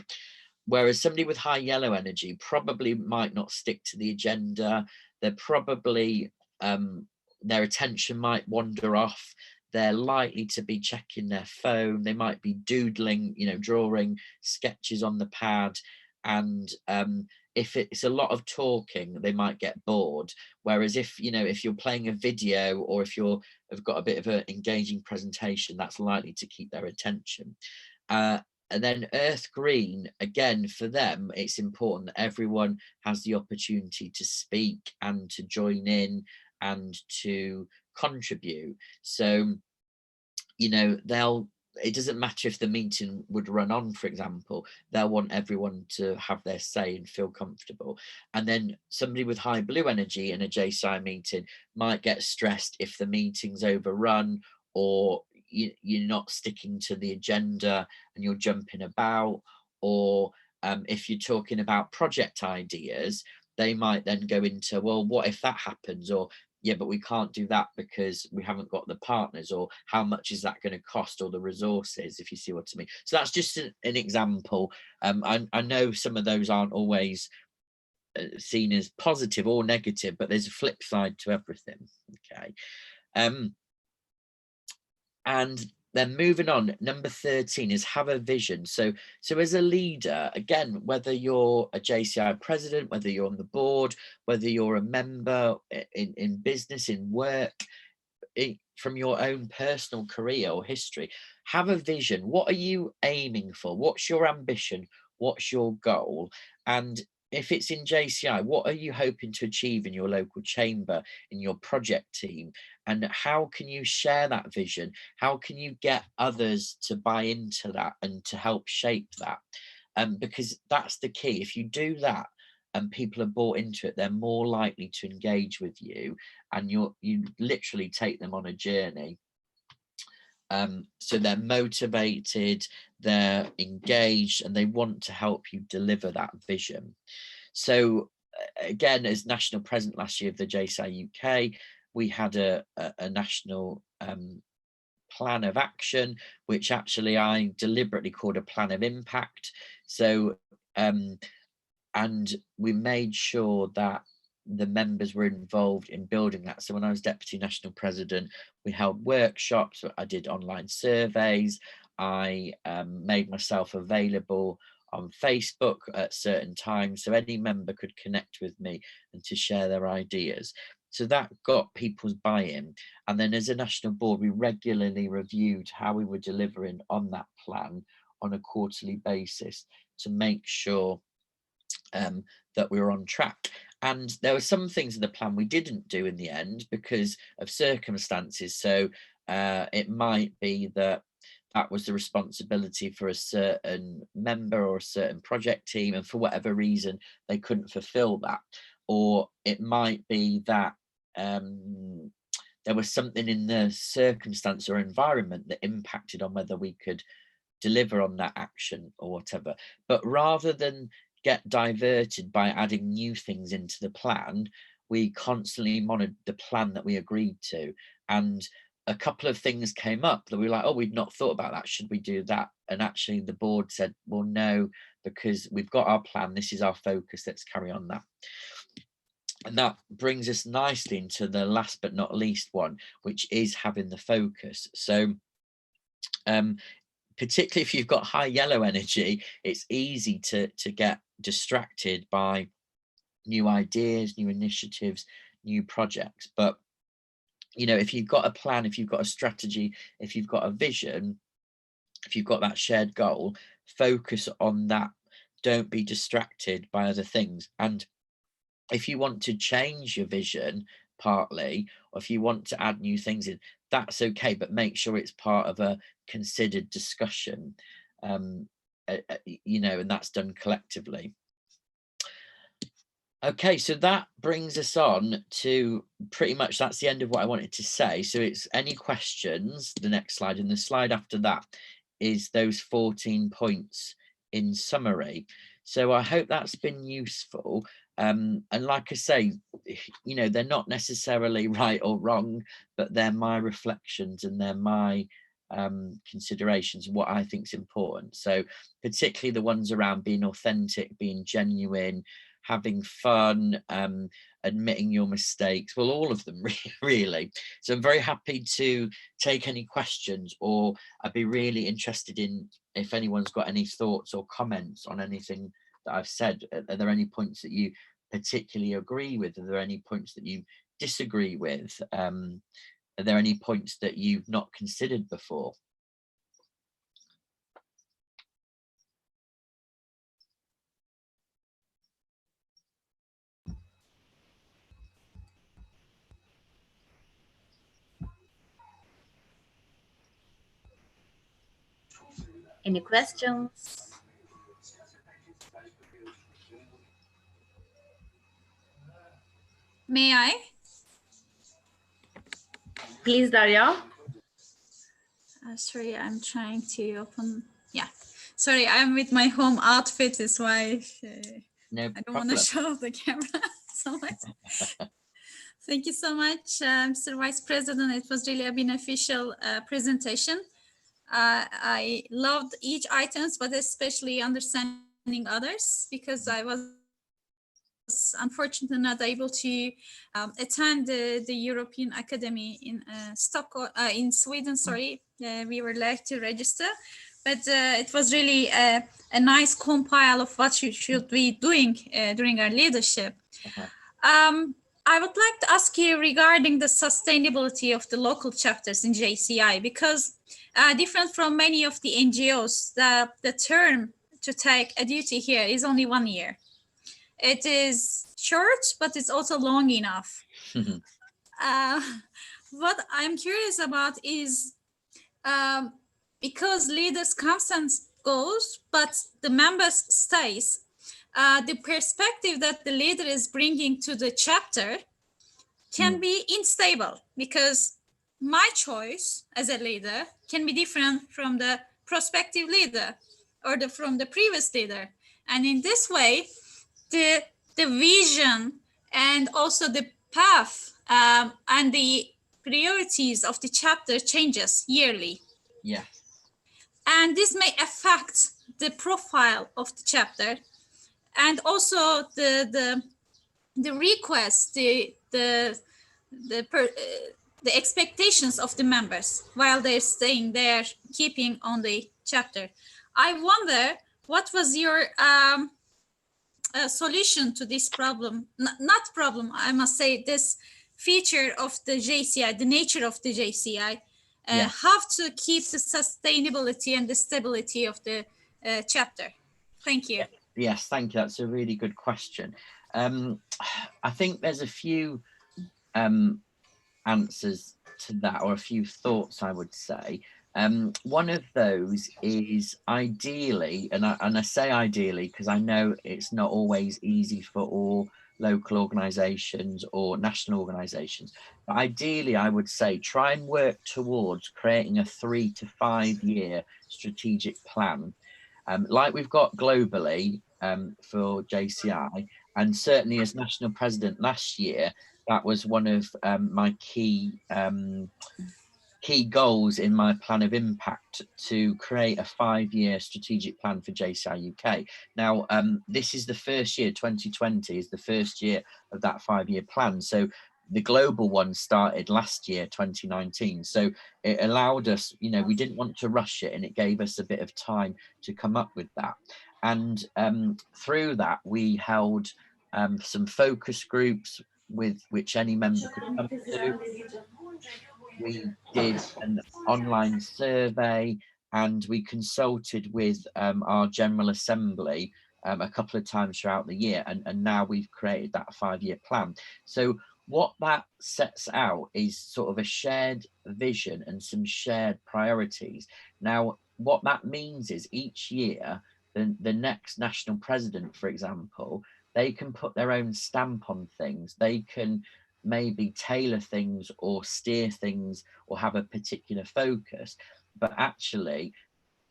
whereas somebody with high yellow energy probably might not stick to the agenda. They're probably, their attention might wander off. They're likely to be checking their phone. They might be doodling, drawing sketches on the pad. And if it's a lot of talking, they might get bored. Whereas if you're playing a video, or if have got a bit of an engaging presentation, that's likely to keep their attention. And then Earth Green, again, for them, it's important that everyone has the opportunity to speak and to join in and to contribute. So, it doesn't matter if the meeting would run on, for example, they'll want everyone to have their say and feel comfortable. And then somebody with high blue energy in a JCI meeting might get stressed if the meeting's overrun, or you're not sticking to the agenda and you're jumping about, or if you're talking about project ideas, they might then go into, well, what if that happens? Or yeah, but we can't do that because we haven't got the partners, or how much is that going to cost, or the resources, if you see what I mean. So that's just an example. I know some of those aren't always seen as positive or negative, but there's a flip side to everything. Okay. And then moving on, number 13 is have a vision. So as a leader, again, whether you're a JCI president, whether you're on the board, whether you're a member in business, in work, from your own personal career or history, have a vision. What are you aiming for? What's your ambition? What's your goal? And if it's in JCI, what are you hoping to achieve in your local chamber, in your project team? And how can you share that vision? How can you get others to buy into that and to help shape that? Because that's the key. If you do that and people are bought into it, they're more likely to engage with you, and you literally take them on a journey. So they're motivated, they're engaged, and they want to help you deliver that vision. So again, as national president last year of the JCI UK, we had a national plan of action, which actually I deliberately called a plan of impact. So and we made sure that the members were involved in building that. So when I was deputy national president, we held workshops, I did online surveys, I made myself available on Facebook at certain times, so any member could connect with me and to share their ideas. So that got people's buy-in. And then as a national board, we regularly reviewed how we were delivering on that plan on a quarterly basis to make sure that we were on track. And there were some things in the plan we didn't do in the end because of circumstances. So it might be that was the responsibility for a certain member or a certain project team, and for whatever reason they couldn't fulfill that. Or it might be that there was something in the circumstance or environment that impacted on whether we could deliver on that action or whatever. But rather than get diverted by adding new things into the plan, we constantly monitored the plan that we agreed to. And a couple of things came up that we were like, oh, we'd not thought about that. Should we do that? And actually the board said, well, no, because we've got our plan. This is our focus. Let's carry on that. And that brings us nicely into the last but not least one, which is having the focus. So particularly if you've got high yellow energy, it's easy to get distracted by new ideas, new initiatives, new projects. But if you've got a plan, if you've got a strategy, if you've got a vision, if you've got that shared goal, focus on that. Don't be distracted by other things. And if you want to change your vision partly, or if you want to add new things in, that's okay, but make sure it's part of a considered discussion, and that's done collectively. Okay, so that brings us on to pretty much, that's the end of what I wanted to say. So it's any questions, the next slide, and the slide after that is those 14 points in summary. So I hope that's been useful. And like I say, they're not necessarily right or wrong, but they're my reflections and they're my considerations, what I think is important. So particularly the ones around being authentic, being genuine, having fun, admitting your mistakes, well, all of them really. So I'm very happy to take any questions, or I'd be really interested in if anyone's got any thoughts or comments on anything that I've said. Are there any points that you particularly agree with? Are there any points that you disagree with? Are there any points that you've not considered before? Any questions? May I? Please, Daria. Sorry, I'm trying to open. Yeah, sorry, I'm with my home outfit. Is why No I don't problem. want to show the camera so much. Thank you so much, Mr. Vice President. It was really a beneficial presentation. I loved each items, but especially understanding others, because I was unfortunately not able to attend the European Academy in Stockholm, in Sweden. Sorry, we were late to register, but it was really a nice compile of what you should be doing during our leadership. I would like to ask you regarding the sustainability of the local chapters in JCI, because different from many of the NGOs, the term to take a duty here is only 1 year. It is short, but it's also long enough. What I'm curious about is, because leaders comes and goes, but the members stays, the perspective that the leader is bringing to the chapter can be unstable, because my choice as a leader can be different from the prospective leader or from the previous leader. And in this way, the vision and also the path and the priorities of the chapter changes yearly. Yes. And this may affect the profile of the chapter, and also the request, the expectations of the members while they're staying there, keeping on the chapter. I wonder, what was your solution to this problem? Not problem, I must say, this feature of the JCI, the nature of the JCI, how to keep the sustainability and the stability of the chapter. Thank you. Yes, thank you. That's a really good question. I think there's a few answers to that, or a few thoughts, I would say. One of those is ideally, and I say ideally because I know it's not always easy for all local organisations or national organisations, but ideally I would say try and work towards creating a 3 to 5 year strategic plan, like we've got globally for JCI, and certainly as national president last year, that was one of my key goals in my plan of impact, to create a 5-year strategic plan for JCI UK. Now, this is the first year, 2020 is the first year of that 5-year plan. So the global one started last year, 2019. So it allowed us, you know, we didn't want to rush it, and it gave us a bit of time to come up with that. And through that, we held some focus groups with which any member could come to. We did an online survey, and we consulted with our General Assembly a couple of times throughout the year, and now we've created that 5-year plan. So what that sets out is sort of a shared vision and some shared priorities. Now, what that means is each year, the next national president, for example, they can put their own stamp on things. They can maybe tailor things or steer things or have a particular focus, but actually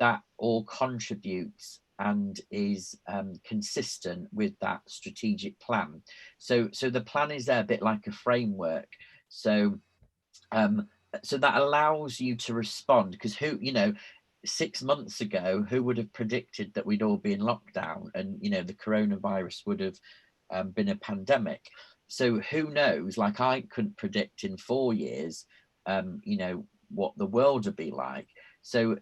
that all contributes and is consistent with that strategic plan. So the plan is there a bit like a framework. So that allows you to respond, because who, you know, 6 months ago, who would have predicted that we'd all be in lockdown and, you know, the coronavirus would have been a pandemic. So who knows, like I couldn't predict in 4 years, you know, what the world would be like. So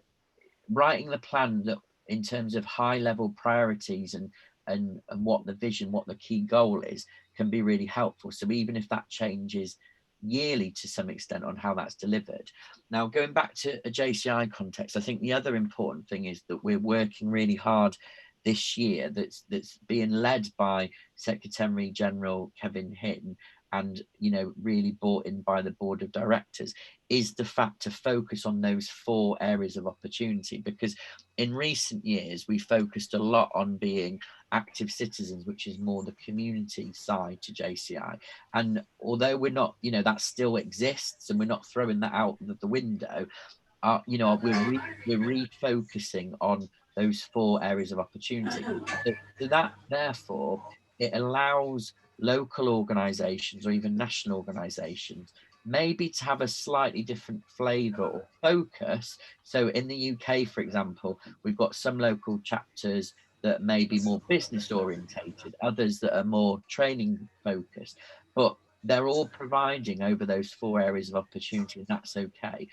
writing the plan that in terms of high level priorities and what the vision, what the key goal is, can be really helpful. So even if that changes yearly to some extent on how that's delivered. Now, going back to a JCI context, I think the other important thing is that we're working really hard this year that's being led by Secretary General Kevin Hinn, and, you know, really brought in by the board of directors, is the fact to focus on those 4 areas of opportunity. Because in recent years, we focused a lot on being active citizens, which is more the community side to JCI. And although we're not, you know, that still exists and we're not throwing that out of the window, you know, we're refocusing on those 4 areas of opportunity. So that, therefore, it allows local organisations or even national organisations maybe to have a slightly different flavour or focus. So in the UK, for example, we've got some local chapters that may be more business orientated, others that are more training focused, but they're all providing over those 4 areas of opportunity, and that's okay.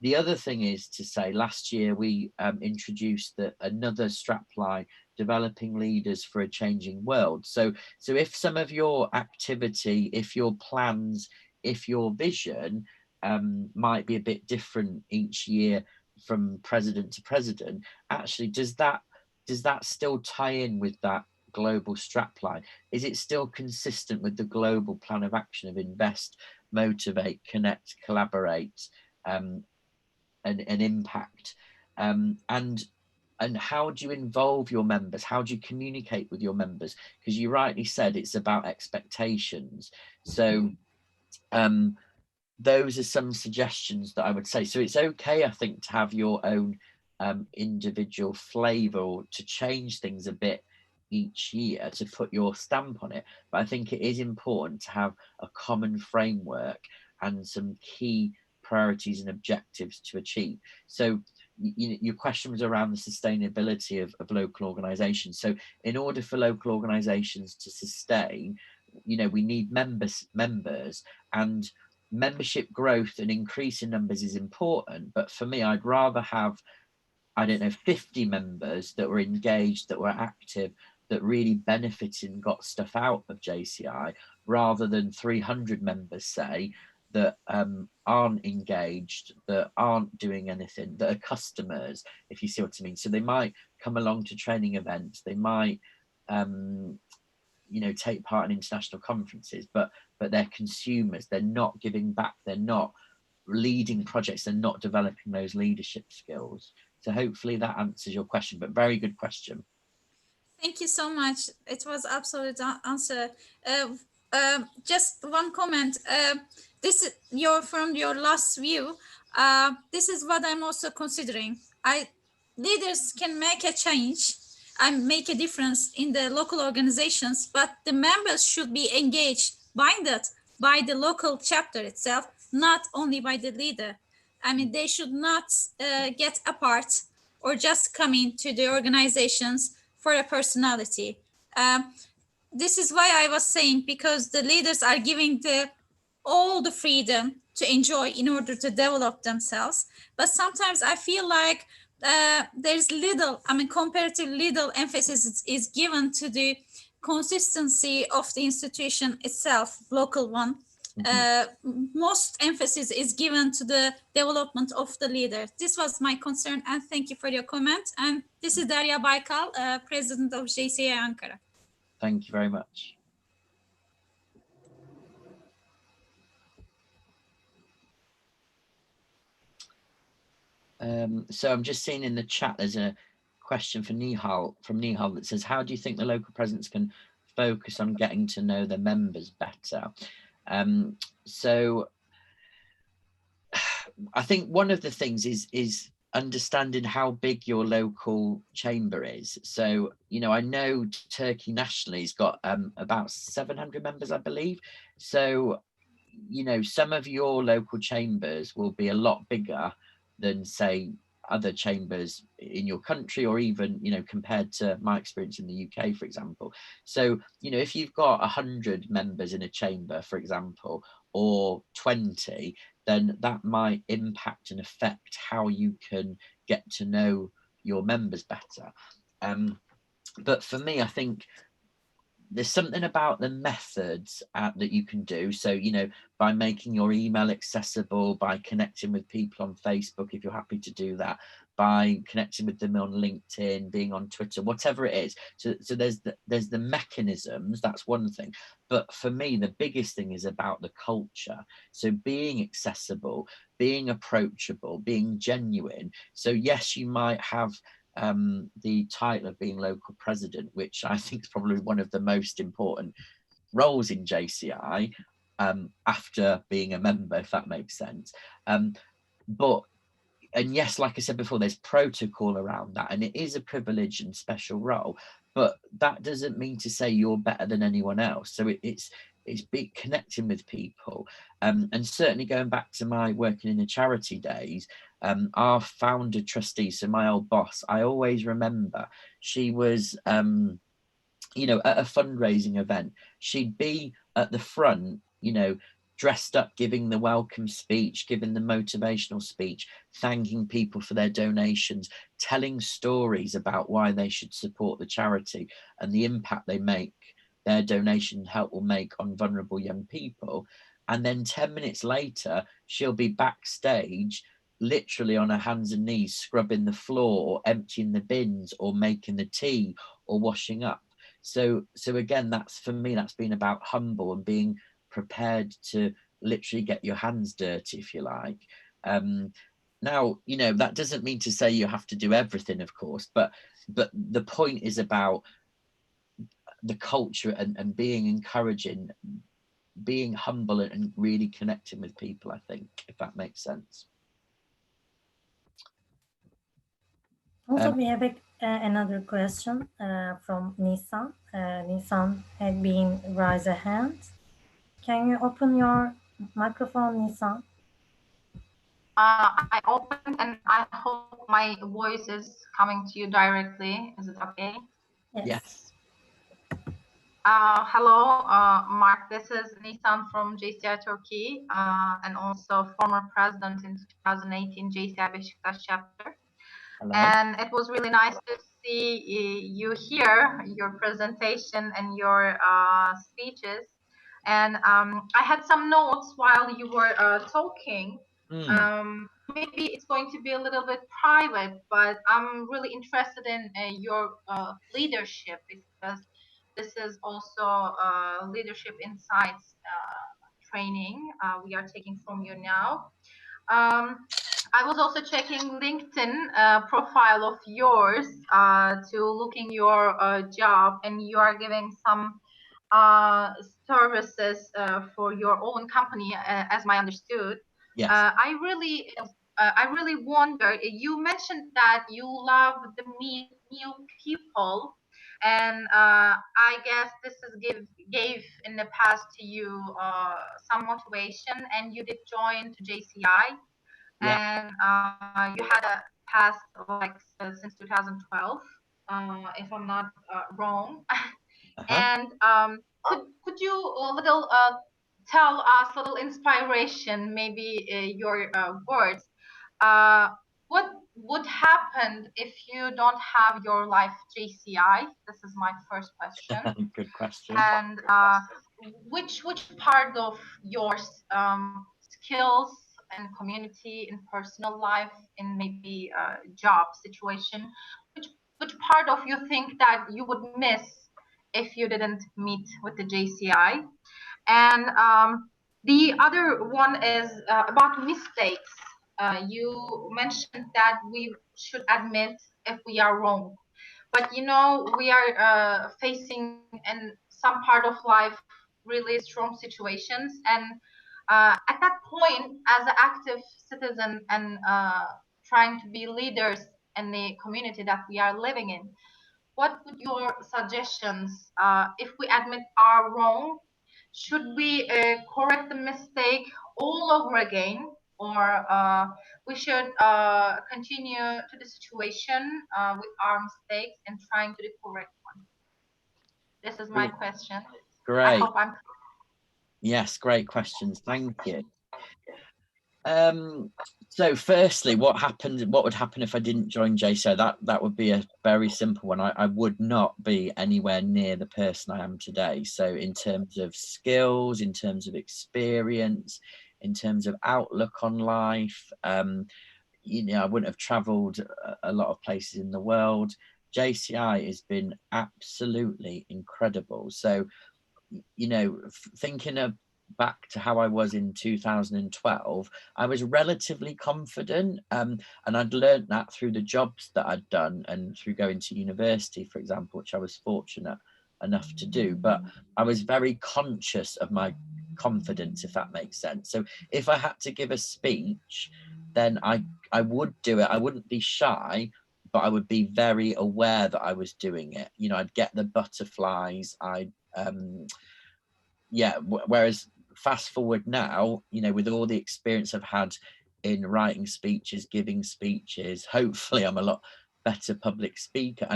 The other thing is to say, last year we introduced another strapline, developing leaders for a changing world. So if some of your activity, if your plans, if your vision might be a bit different each year from president to president, actually does that still tie in with that global strapline? Is it still consistent with the global plan of action of invest, motivate, connect, collaborate, and impact? And how do you involve your members? How do you communicate with your members? Because you rightly said it's about expectations. So those are some suggestions that I would say. So it's okay, I think, to have your own individual flavour, or to change things a bit each year to put your stamp on it. But I think it is important to have a common framework and some key priorities and objectives to achieve. So your question was around the sustainability of local organisations. So in order for local organisations to sustain, you know, we need members, and membership growth and increase in numbers is important. But for me, I'd rather have, I don't know, 50 members that were engaged, that were active, that really benefited and got stuff out of JCI, rather than 300 members, say, that aren't engaged, that aren't doing anything, that are customers, if you see what I mean. So they might come along to training events, they might you know, take part in international conferences, but they're consumers, they're not giving back, they're not leading projects, they're not developing those leadership skills. So hopefully that answers your question, but very good question. Thank you so much. It was absolute answer. Just one comment. This is from your last view. This is what I'm also considering. Leaders can make a change and make a difference in the local organizations, but the members should be engaged by the local chapter itself, not only by the leader. I mean, they should not get apart or just come into the organizations for a personality. This is why I was saying, because the leaders are giving all the freedom to enjoy in order to develop themselves. But sometimes I feel like there's comparatively little emphasis is given to the consistency of the institution itself, local one. Most emphasis is given to the development of the leader. This was my concern, and thank you for your comment. And this is Derya Baykal, President of JCI Ankara. Thank you very much. So I'm just seeing in the chat, there's a question for Nihal, from Nihal, that says, how do you think the local presidents can focus on getting to know their members better? So I think one of the things is understanding how big your local chamber is. So, you know, I know Turkey nationally has got about 700 members, I believe. So, you know, some of your local chambers will be a lot bigger than, say, other chambers in your country, or even, you know, compared to my experience in the UK, for example. So, you know, if you've got 100 members in a chamber, for example, or 20, then that might impact and affect how you can get to know your members better. But for me, I think there's something about the methods that you can do. So, you know, by making your email accessible, by connecting with people on Facebook, if you're happy to do that, by connecting with them on LinkedIn, being on Twitter, whatever it is. So there's the mechanisms, that's one thing. But for me, the biggest thing is about the culture. So being accessible, being approachable, being genuine. So yes, you might have the title of being local president, which I think is probably one of the most important roles in JCI, after being a member, if that makes sense. But yes, like I said before, there's protocol around that, and it is a privilege and special role, but that doesn't mean to say you're better than anyone else. So it's be connecting with people, and certainly going back to my working in the charity days, our founder trustee, so my old boss, I always remember, she was you know, at a fundraising event, she'd be at the front, you know, dressed up, giving the welcome speech, giving the motivational speech, thanking people for their donations, telling stories about why they should support the charity and the impact they make, their donation help will make on vulnerable young people. And then 10 minutes later, she'll be backstage, literally on her hands and knees, scrubbing the floor or emptying the bins or making the tea or washing up. So again, that's, for me, that's been about humble and being prepared to literally get your hands dirty, if you like. Now, you know, that doesn't mean to say you have to do everything, of course, but the point is about the culture and being encouraging, being humble and really connecting with people, I think, if that makes sense. Also, we have another question from Nisan. Nisan had been raised a hand. Can you open your microphone, Nisan? I opened, and I hope my voice is coming to you directly. Is it okay? Yes. Hello, Mark. This is Nisan from JCI Turkey, and also former president in 2018 JCI Beşiktaş chapter. Hello. And it was really nice to see you here, your presentation and your speeches. And I had some notes while you were talking. Maybe it's going to be a little bit private, but I'm really interested in your leadership, because this is also leadership insights training we are taking from you now. I was also checking LinkedIn profile of yours to looking your job, and you are giving some services for your own company, as I understood. Yes. I really wonder. You mentioned that you love to meet new people, and I guess this is gave in the past to you some motivation, and you did join to JCI. Yeah. And you had a past like since 2012, if I'm not wrong. And could you a little tell us a little inspiration, maybe your words? What would happen if you don't have your life JCI? This is my first question. Good question. And which part of your skills and community in personal life, in maybe job situation, which part of you think that you would miss if you didn't meet with the JCI? And the other one is about mistakes. You mentioned that we should admit if we are wrong, but you know, we are facing in some part of life really strong situations, and at that point, as an active citizen and trying to be leaders in the community that we are living in, what would your suggestions if we admit our wrong? should we correct the mistake all over again, or we should continue to the situation with our mistakes and trying to the correct one? This is my question. Great. I hope I'm. Yes, great questions. Thank you. So firstly, what would happen if I didn't join JCI? That would be a very simple one. I would not be anywhere near the person I am today. So in terms of skills, in terms of experience, in terms of outlook on life, you know, I wouldn't have traveled a lot of places in the world. JCI has been absolutely incredible. So, you know, thinking of back to how I was in 2012, I was relatively confident, and I'd learned that through the jobs that I'd done and through going to university, for example, which I was fortunate enough to do. But I was very conscious of my confidence, if that makes sense. So if I had to give a speech, then I would do it. I wouldn't be shy, but I would be very aware that I was doing it. You know, I'd get the butterflies. Whereas fast forward now, you know, with all the experience I've had in writing speeches, giving speeches, hopefully I'm a lot better public speaker,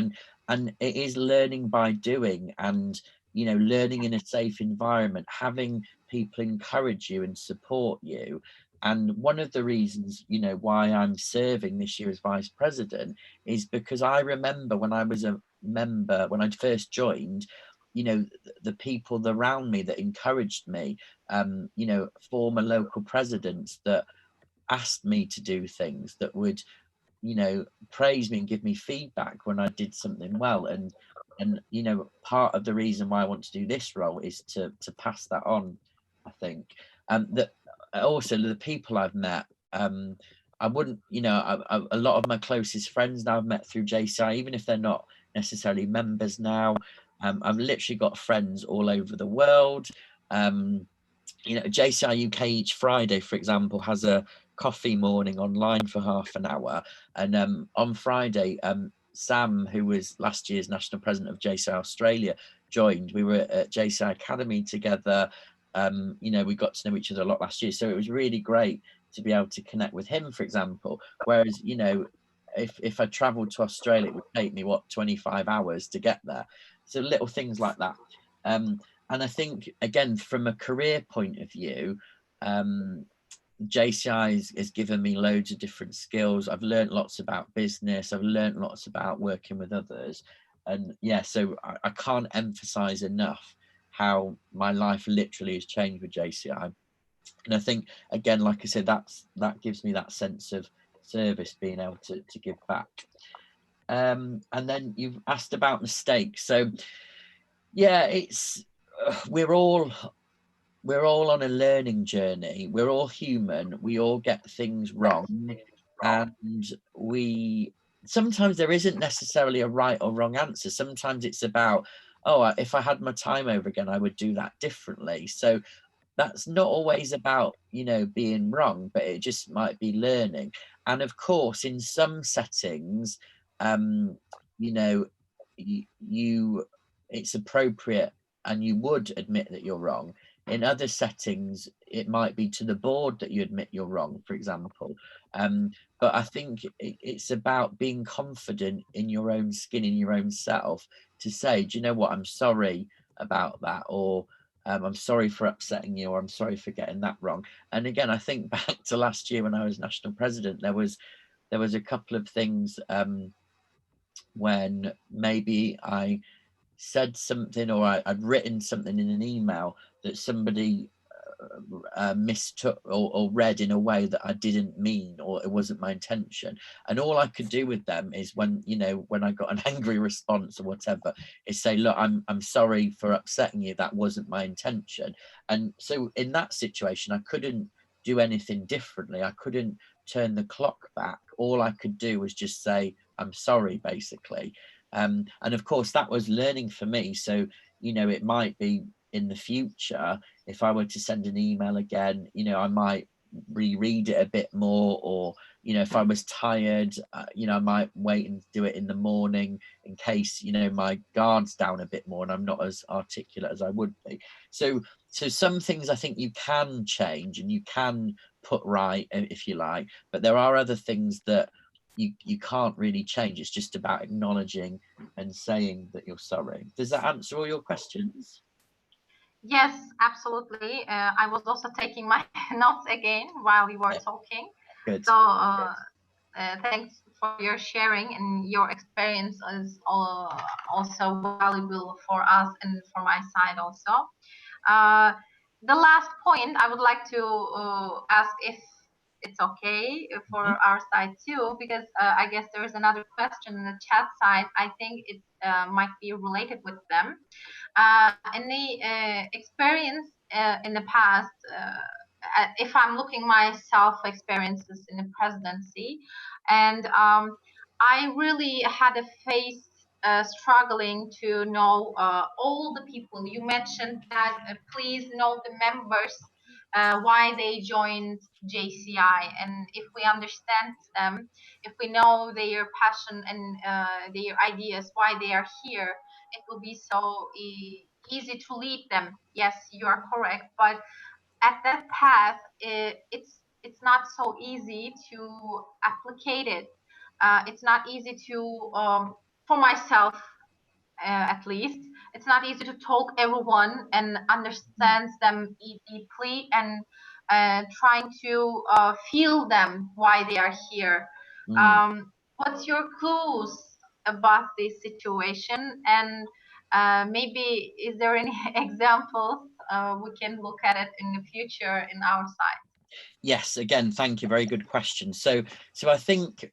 and it is learning by doing, and, you know, learning in a safe environment, having people encourage you and support you. And one of the reasons, you know, why I'm serving this year as vice president is because I remember when I was a member, when I first joined, you know, the people around me that encouraged me, you know, former local presidents that asked me to do things, that would, you know, praise me and give me feedback when I did something well. And you know, part of the reason why I want to do this role is to pass that on, I think. That also the people I've met, I wouldn't, you know, a lot of my closest friends now I've met through JCI, even if they're not necessarily members now. I've literally got friends all over the world. You know, JCI UK each Friday, for example, has a coffee morning online for half an hour. And on Friday, Sam, who was last year's national president of JCI Australia, joined. We were at JCI Academy together. You know, we got to know each other a lot last year. So it was really great to be able to connect with him, for example. Whereas, you know, if I traveled to Australia, it would take me, 25 hours to get there. So little things like that. And I think, again, from a career point of view, JCI has given me loads of different skills. I've learned lots about business. I've learned lots about working with others. And yeah, so I can't emphasize enough how my life literally has changed with JCI. And I think, again, like I said, that gives me that sense of service, being able to give back. And then you've asked about mistakes. So yeah, it's we're all on a learning journey. We're all human. We all get things wrong, and sometimes there isn't necessarily a right or wrong answer. Sometimes it's about, oh, if I had my time over again, I would do that differently. So that's not always about, you know, being wrong, but it just might be learning. And of course, in some settings, you know, it's appropriate and you would admit that you're wrong. In other settings, it might be to the board that you admit you're wrong, for example. But I think it's about being confident in your own skin, in your own self, to say, do you know what, I'm sorry about that, or I'm sorry for upsetting you, or I'm sorry for getting that wrong. And again, I think back to last year when I was national president, there was a couple of things when maybe I said something, or I'd written something in an email that somebody mistook or read in a way that I didn't mean, or it wasn't my intention. And all I could do with them is when I got an angry response or whatever, is say, look, I'm sorry for upsetting you. That wasn't my intention. And so in that situation, I couldn't do anything differently. I couldn't turn the clock back. All I could do was just say, I'm sorry, basically. And of course, that was learning for me. So, you know, it might be in the future, if I were to send an email again, you know, I might reread it a bit more, or you know, if I was tired, you know, I might wait and do it in the morning in case, you know, my guard's down a bit more and I'm not as articulate as I would be. So some things I think you can change and you can put right, if you like, but there are other things that you can't really change. It's just about acknowledging and saying that you're sorry. Does that answer all your questions? Yes, absolutely. I was also taking my notes again while you were talking. Good. So thanks for your sharing, and your experience is also valuable for us and for my side also. The last point I would like to ask if it's okay for our side too, because I guess there is another question in the chat side. I think it might be related with them. In the experience in the past, if I'm looking myself experiences in the presidency, and I really had a face struggling to know all the people. You mentioned that please know the members, why they joined JCI, and if we understand them, if we know their passion and their ideas, why they are here, it will be so easy to lead them. Yes, you are correct, but at that path, it's not so easy to applicate it. It's not easy to, for myself at least, it's not easy to talk everyone and understand them deeply and trying to feel them why they are here. What's your clues about this situation? And maybe is there any examples we can look at it in the future in our side? Yes, again, thank you. Very good question. So I think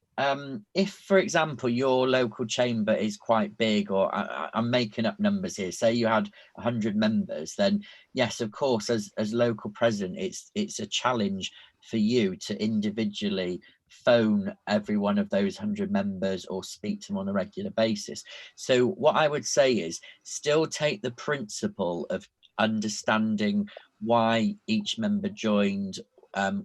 if, for example, your local chamber is quite big, or I'm making up numbers here, say you had 100 members, then yes, of course, as local president, it's a challenge for you to individually phone every one of those 100 members or speak to them on a regular basis. So what I would say is still take the principle of understanding why each member joined,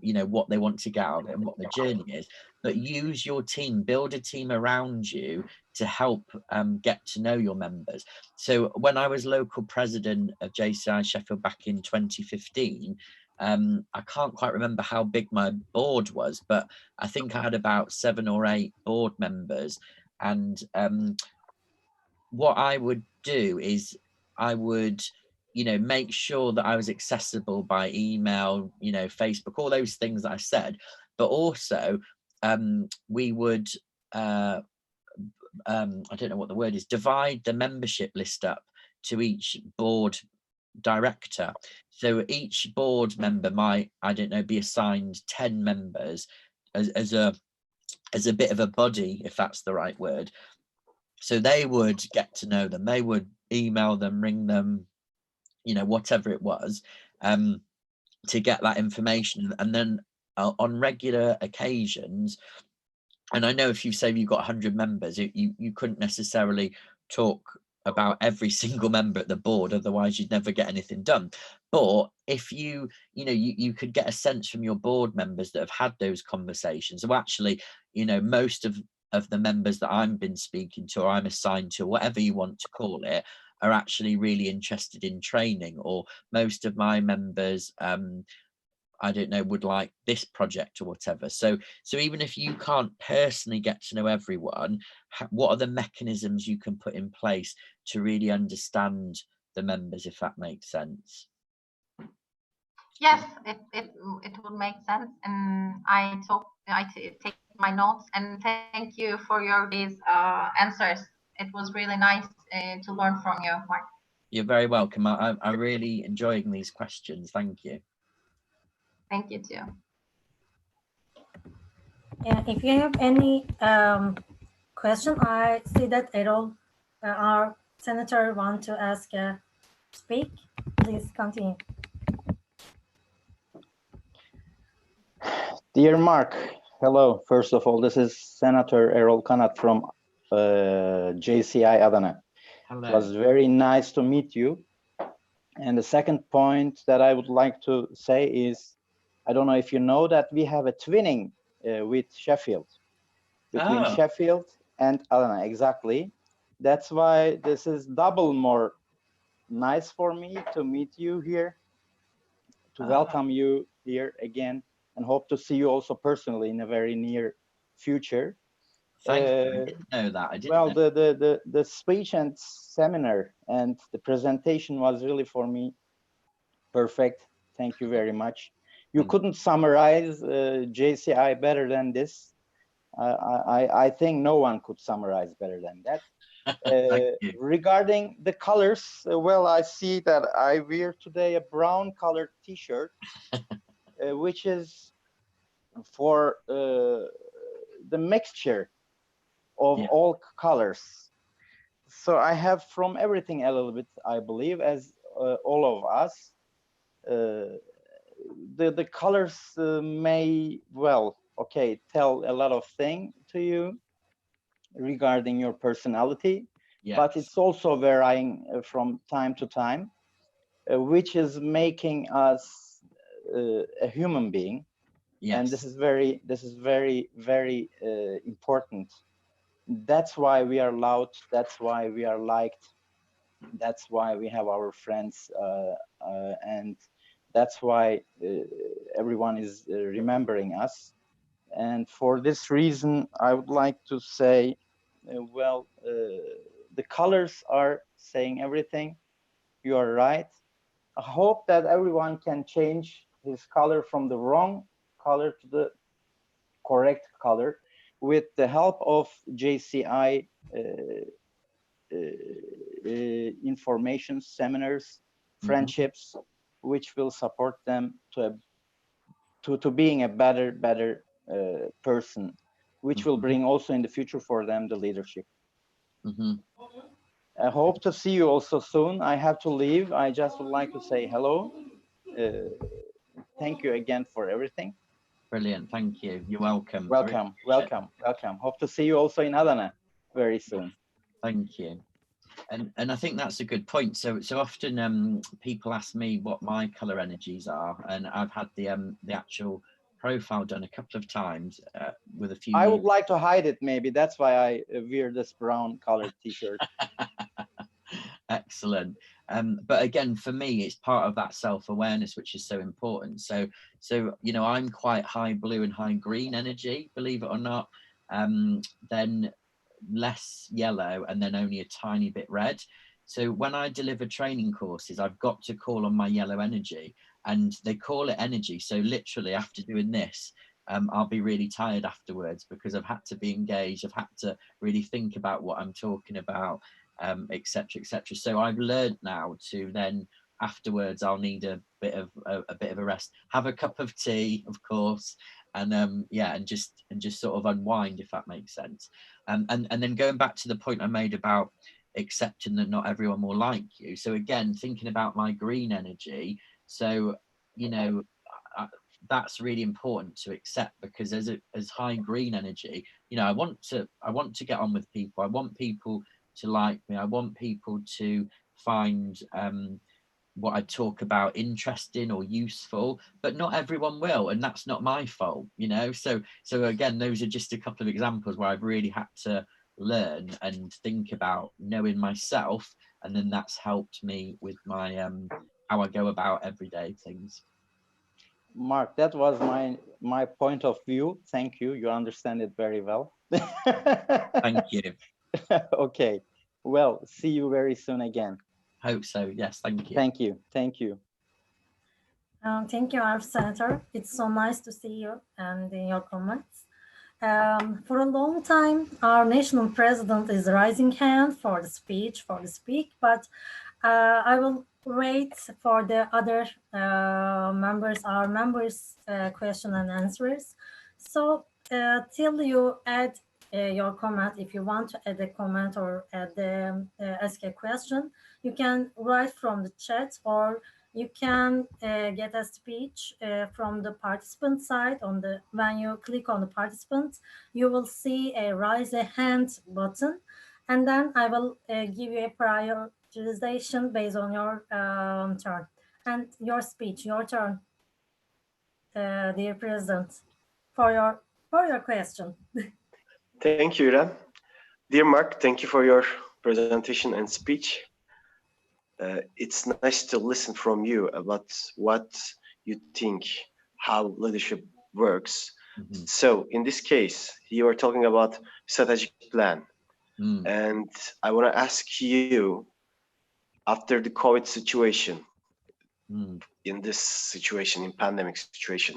you know, what they want to get out of it and what the journey is, but use your team, build a team around you to help get to know your members. So when I was local president of JCI Sheffield back in 2015, I can't quite remember how big my board was, but I think I had about 7 or 8 board members. And what I would do is I would, you know, make sure that I was accessible by email, you know, Facebook, all those things that I said, but also we would, I don't know what the word is, divide the membership list up to each board director. So each board member might, I don't know, be assigned 10 members as a bit of a buddy, if that's the right word. So they would get to know them, they would email them, ring them, you know, whatever it was, to get that information. And then on regular occasions, and I know if you say you've got 100 members, you couldn't necessarily talk about every single member at the board, otherwise you'd never get anything done. But if you know, you could get a sense from your board members that have had those conversations. So actually, you know, most of the members that I've been speaking to, or I'm assigned to, whatever you want to call it, are actually really interested in training, or most of my members, I don't know, would like this project or whatever. So even if you can't personally get to know everyone, what are the mechanisms you can put in place to really understand the members, if that makes sense? Yes, it would make sense, and I take my notes, and thank you for these answers. It was really nice to learn from you, Mark. You're very welcome. I'm really enjoying these questions. Thank you. Thank you too. Yeah, if you have any question, I see that Erol, our senator, want to ask speak. Please continue. Dear Mark, hello. First of all, this is Senator Erol Kanat from JCI Adana. Hello. It was very nice to meet you. And the second point that I would like to say is, I don't know if you know that we have a twinning with Sheffield, between Oh. Sheffield and Adana, exactly. That's why this is double more nice for me to meet you here, to welcome you here again, and hope to see you also personally in a very near future. Thank you. I didn't know that. I didn't Well, know. the speech and seminar and the presentation was really for me perfect. Thank you very much. You couldn't summarize JCI better than this. I think no one could summarize better than that. Regarding the colors, well, I see that I wear today a brown colored t-shirt, which is for the mixture of all colors. So I have from everything a little bit, I believe, as all of us. The colors may, well, okay, tell a lot of things to you regarding your personality, but it's also varying from time to time, which is making us a human being. And this is very, very important. That's why we are loved. That's why we are liked. That's why we have our friends, and that's why everyone is remembering us. And for this reason, I would like to say, well, the colors are saying everything. You are right. I hope that everyone can change his color from the wrong color to the correct color with the help of JCI information, seminars, friendships, which will support them to being a better person, which will bring also in the future for them the leadership. I hope to see you also soon. I have to leave. I just would like to say hello. Thank you again for everything. Brilliant. Thank you. You're welcome. Welcome, welcome, welcome. Hope to see you also in Adana very soon. Thank you. And I think that's a good point. So often people ask me what my color energies are, and I've had the actual profile done a couple of times with a few. I would like to hide it, maybe. That's why I wear this brown colored t-shirt. Excellent. But again, for me, it's part of that self-awareness, which is so important. So you know, I'm quite high blue and high green energy, believe it or not. Then less yellow, and then only a tiny bit red. So when I deliver training courses, I've got to call on my yellow energy, and they call it energy. So literally after doing this, I'll be really tired afterwards because I've had to be engaged. I've had to really think about what I'm talking about, etc., etc. So I've learned now to then afterwards I'll need a bit of a rest, have a cup of tea, of course, and yeah, and just sort of unwind, if that makes sense. And then going back to the point I made about accepting that not everyone will like you. So again, thinking about my green energy, so you know, that's really important to accept, because as high green energy, you know, I want to get on with people. I want people to like me. I want people to find what I talk about interesting or useful, but not everyone will, and that's not my fault, you know. So again, those are just a couple of examples where I've really had to learn and think about knowing myself, and then that's helped me with my how I go about everyday things. Mark, that was my point of view. Thank you. You understand it very well. Thank you. Okay. Well, see you very soon again. Hope so. Yes. Thank you. Thank you. Thank you. Thank you, our senator. It's so nice to see you and in your comments. For a long time, our national president is raising hand for the speech, but I will wait for the other our members' question and answers. So till you add your comment, if you want to add a comment or ask a question, you can write from the chat, or you can get a speech from the participant side. When you click on the participants, you will see a raise a hand button, and then I will give you a prioritization based on your turn. And your speech, your turn, dear President, for your for your question. Thank you, Ira. Dear Mark, thank you for your presentation and speech. It's nice to listen from you about what you think, how leadership works. Mhm. So in this case, you are talking about strategic plan. And I want to ask you, after the COVID situation, in this situation, in pandemic situation,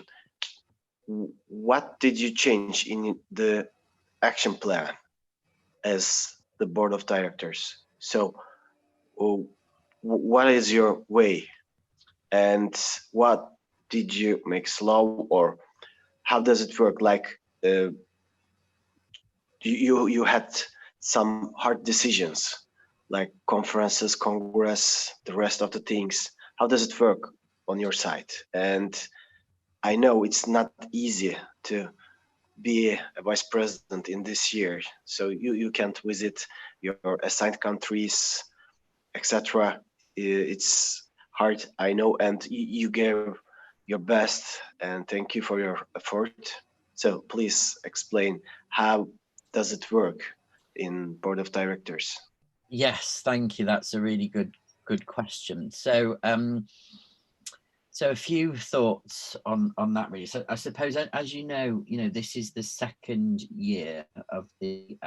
what did you change in the action plan as the board of directors? So what is your way, and what did you make slow, or how does it work? Like you had some hard decisions, like conferences, congress, the rest of the things. How does it work on your side? And I know it's not easy to be a vice president in this year, so you can't visit your assigned countries, etc. It's hard, I know, and you gave your best, and thank you for your effort. So please explain, how does it work in board of directors? Yes, thank you. That's a really good question. So so a few thoughts on that really. So I suppose, as you know, this is the second year of the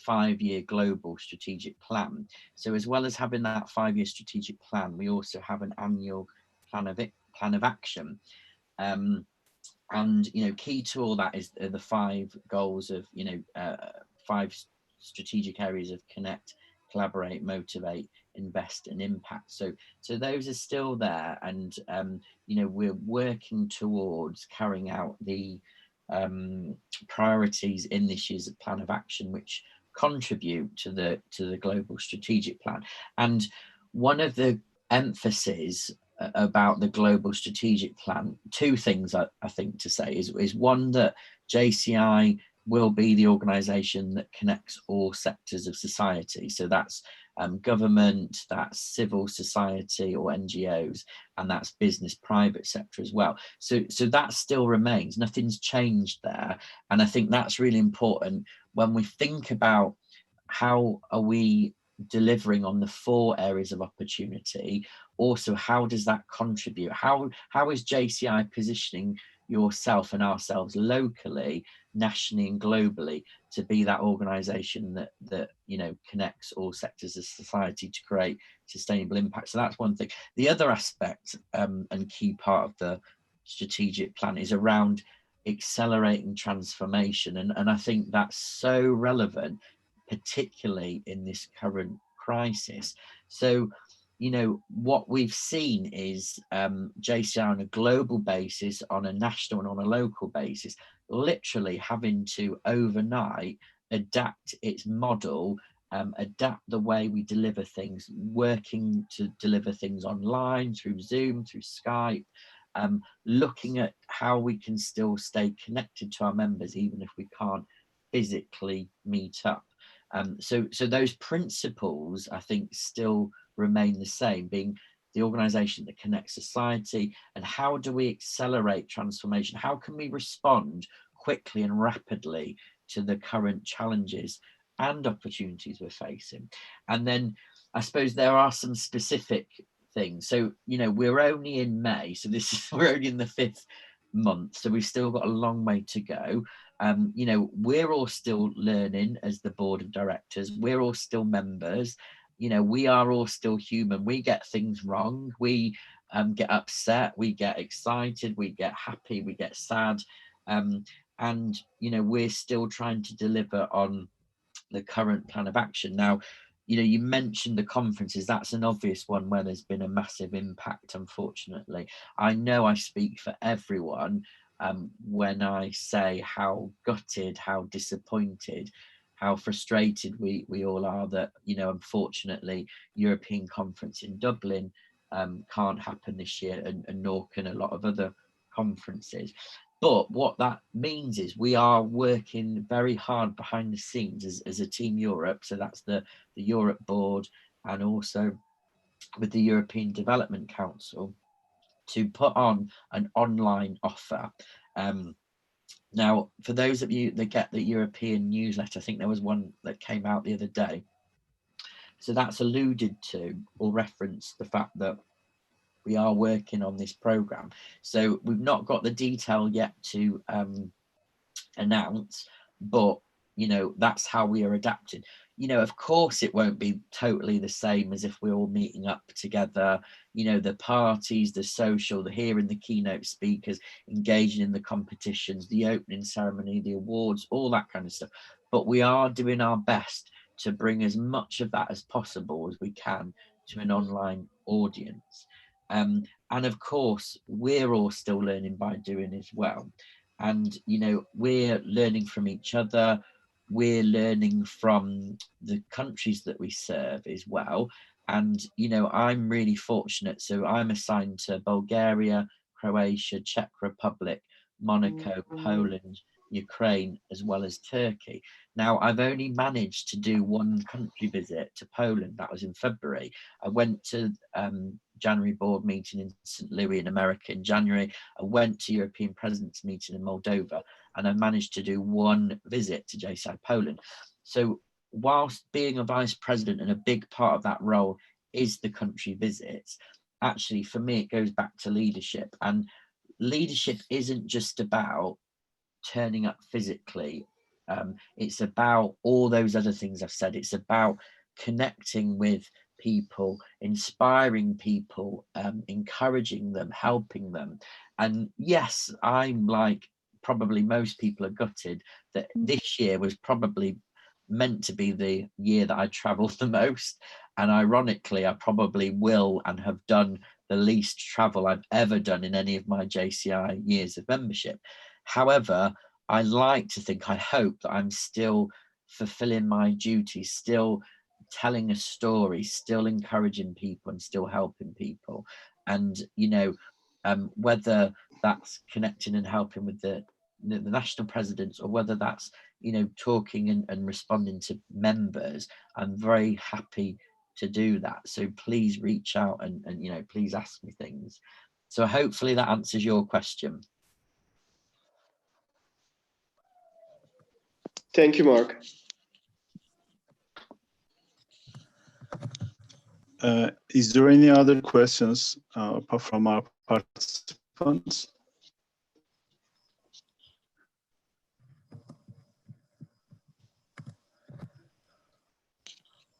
5-year global strategic plan. So as well as having that 5-year strategic plan, we also have an annual plan of action. And key to all that is the 5 goals of 5 strategic areas of connect, collaborate, motivate, invest, and impact. So those are still there, and we're working towards carrying out the priorities in this year's plan of action, which contribute to the global strategic plan. And one of the emphases about the global strategic plan, 2 things I think to say is one, that JCI will be the organisation that connects all sectors of society. So that's government, that's civil society or NGOs, and that's business private sector as well. So that still remains, nothing's changed there. And I think that's really important when we think about how are we delivering on the 4 areas of opportunity. Also, how does that contribute? How is JCI positioning yourself and ourselves locally, nationally and globally to be that organization that connects all sectors of society to create sustainable impact? So that's one thing. The other aspect and key part of the strategic plan is around accelerating transformation, and I think that's so relevant, particularly in this current crisis. So what we've seen is JCI on a global basis, on a national and on a local basis, literally having to overnight adapt its model, adapt the way we deliver things, working to deliver things online, through Zoom, through Skype, looking at how we can still stay connected to our members even if we can't physically meet up. So those principles, I think, still remain the same, being the organisation that connects society, and how do we accelerate transformation? How can we respond quickly and rapidly to the current challenges and opportunities we're facing? And then I suppose there are some specific things. So, we're only in May, so we're only in the 5th month, so we've still got a long way to go. We're all still learning as the board of directors. We're all still members. We are all still human. We get things wrong. We get upset. We get excited. We get happy. We get sad. And we're still trying to deliver on the current plan of action. Now, you mentioned the conferences. That's an obvious one where there's been a massive impact, unfortunately. I know I speak for everyone when I say how gutted, how disappointed, how frustrated we all are that, unfortunately, European Conference in Dublin can't happen this year, and nor can a lot of other conferences. But what that means is we are working very hard behind the scenes as a Team Europe. So that's the Europe board, and also with the European Development Council, to put on an online offer. Now, for those of you that get the European newsletter, I think there was one that came out the other day. So that's alluded to or referenced the fact that we are working on this program. So we've not got the detail yet to announce, but you know, that's how we are adapting. You know, of course it won't be totally the same as if we're all meeting up together, you know, the parties, the social, the hearing the keynote speakers, engaging in the competitions, the opening ceremony, the awards, all that kind of stuff. But we are doing our best to bring as much of that as possible as we can to an online audience. And of course, we're all still learning by doing as well. And, you know, we're learning from each other. We're learning from the countries that we serve as well. And, you know, I'm really fortunate. So I'm assigned to Bulgaria, Croatia, Czech Republic, Monaco, Poland, Ukraine, as well as Turkey. Now, I've only managed to do one country visit to Poland. That was in February. I went to January board meeting in St. Louis in America in January. I went to European Presidents meeting in Moldova, and I managed to do one visit to JCI Poland. So whilst being a vice president, and a big part of that role is the country visits, actually for me it goes back to leadership. And leadership isn't just about turning up physically. It's about all those other things I've said. It's about connecting with people, inspiring people, encouraging them, helping them. And yes, I'm like probably most people are gutted that this year was probably meant to be the year that I traveled the most. And ironically, I probably will and have done the least travel I've ever done in any of my JCI years of membership. However, I like to think, I hope that I'm still fulfilling my duties, still telling a story, still encouraging people and still helping people. And, you know, whether that's connecting and helping with the national presidents, or whether that's, you know, talking and responding to members, I'm very happy to do that. So please reach out and you know, please ask me things. So hopefully that answers your question. Thank you, Mark. Is there any other questions apart from our participants?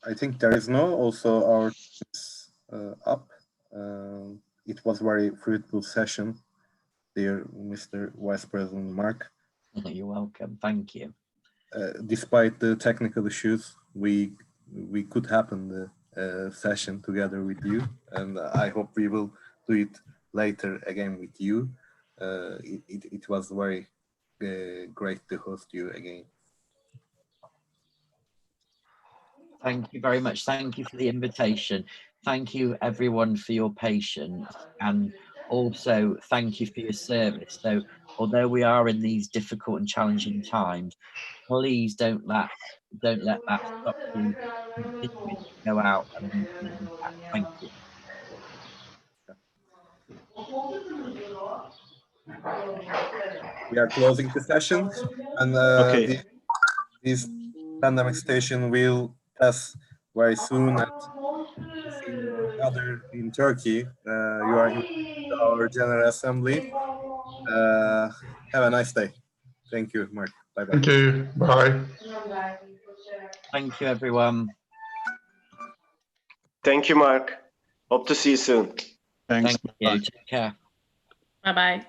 I think there is no. Also, our is up. It was very fruitful session, dear Mr. Vice President Mark. You're welcome. Thank you. Despite the technical issues, we could happen the session together with you, and I hope we will do it later again with you. It was very great to host you again. Thank you very much. Thank you for the invitation. Thank you everyone for your patience, and also thank you for your service. So although we are in these difficult and challenging times, please don't let that stop you continuing to go out and make an impact. Thank you. We are closing the session, and Okay. this pandemic station will pass very soon. And see each other in Turkey. You are in our General Assembly. Have a nice day. Thank you, Mark. Bye-bye. Thank you. Bye. Thank you, everyone. Thank you, Mark. Hope to see you soon. Thanks. Thank you. Take care. Bye-bye.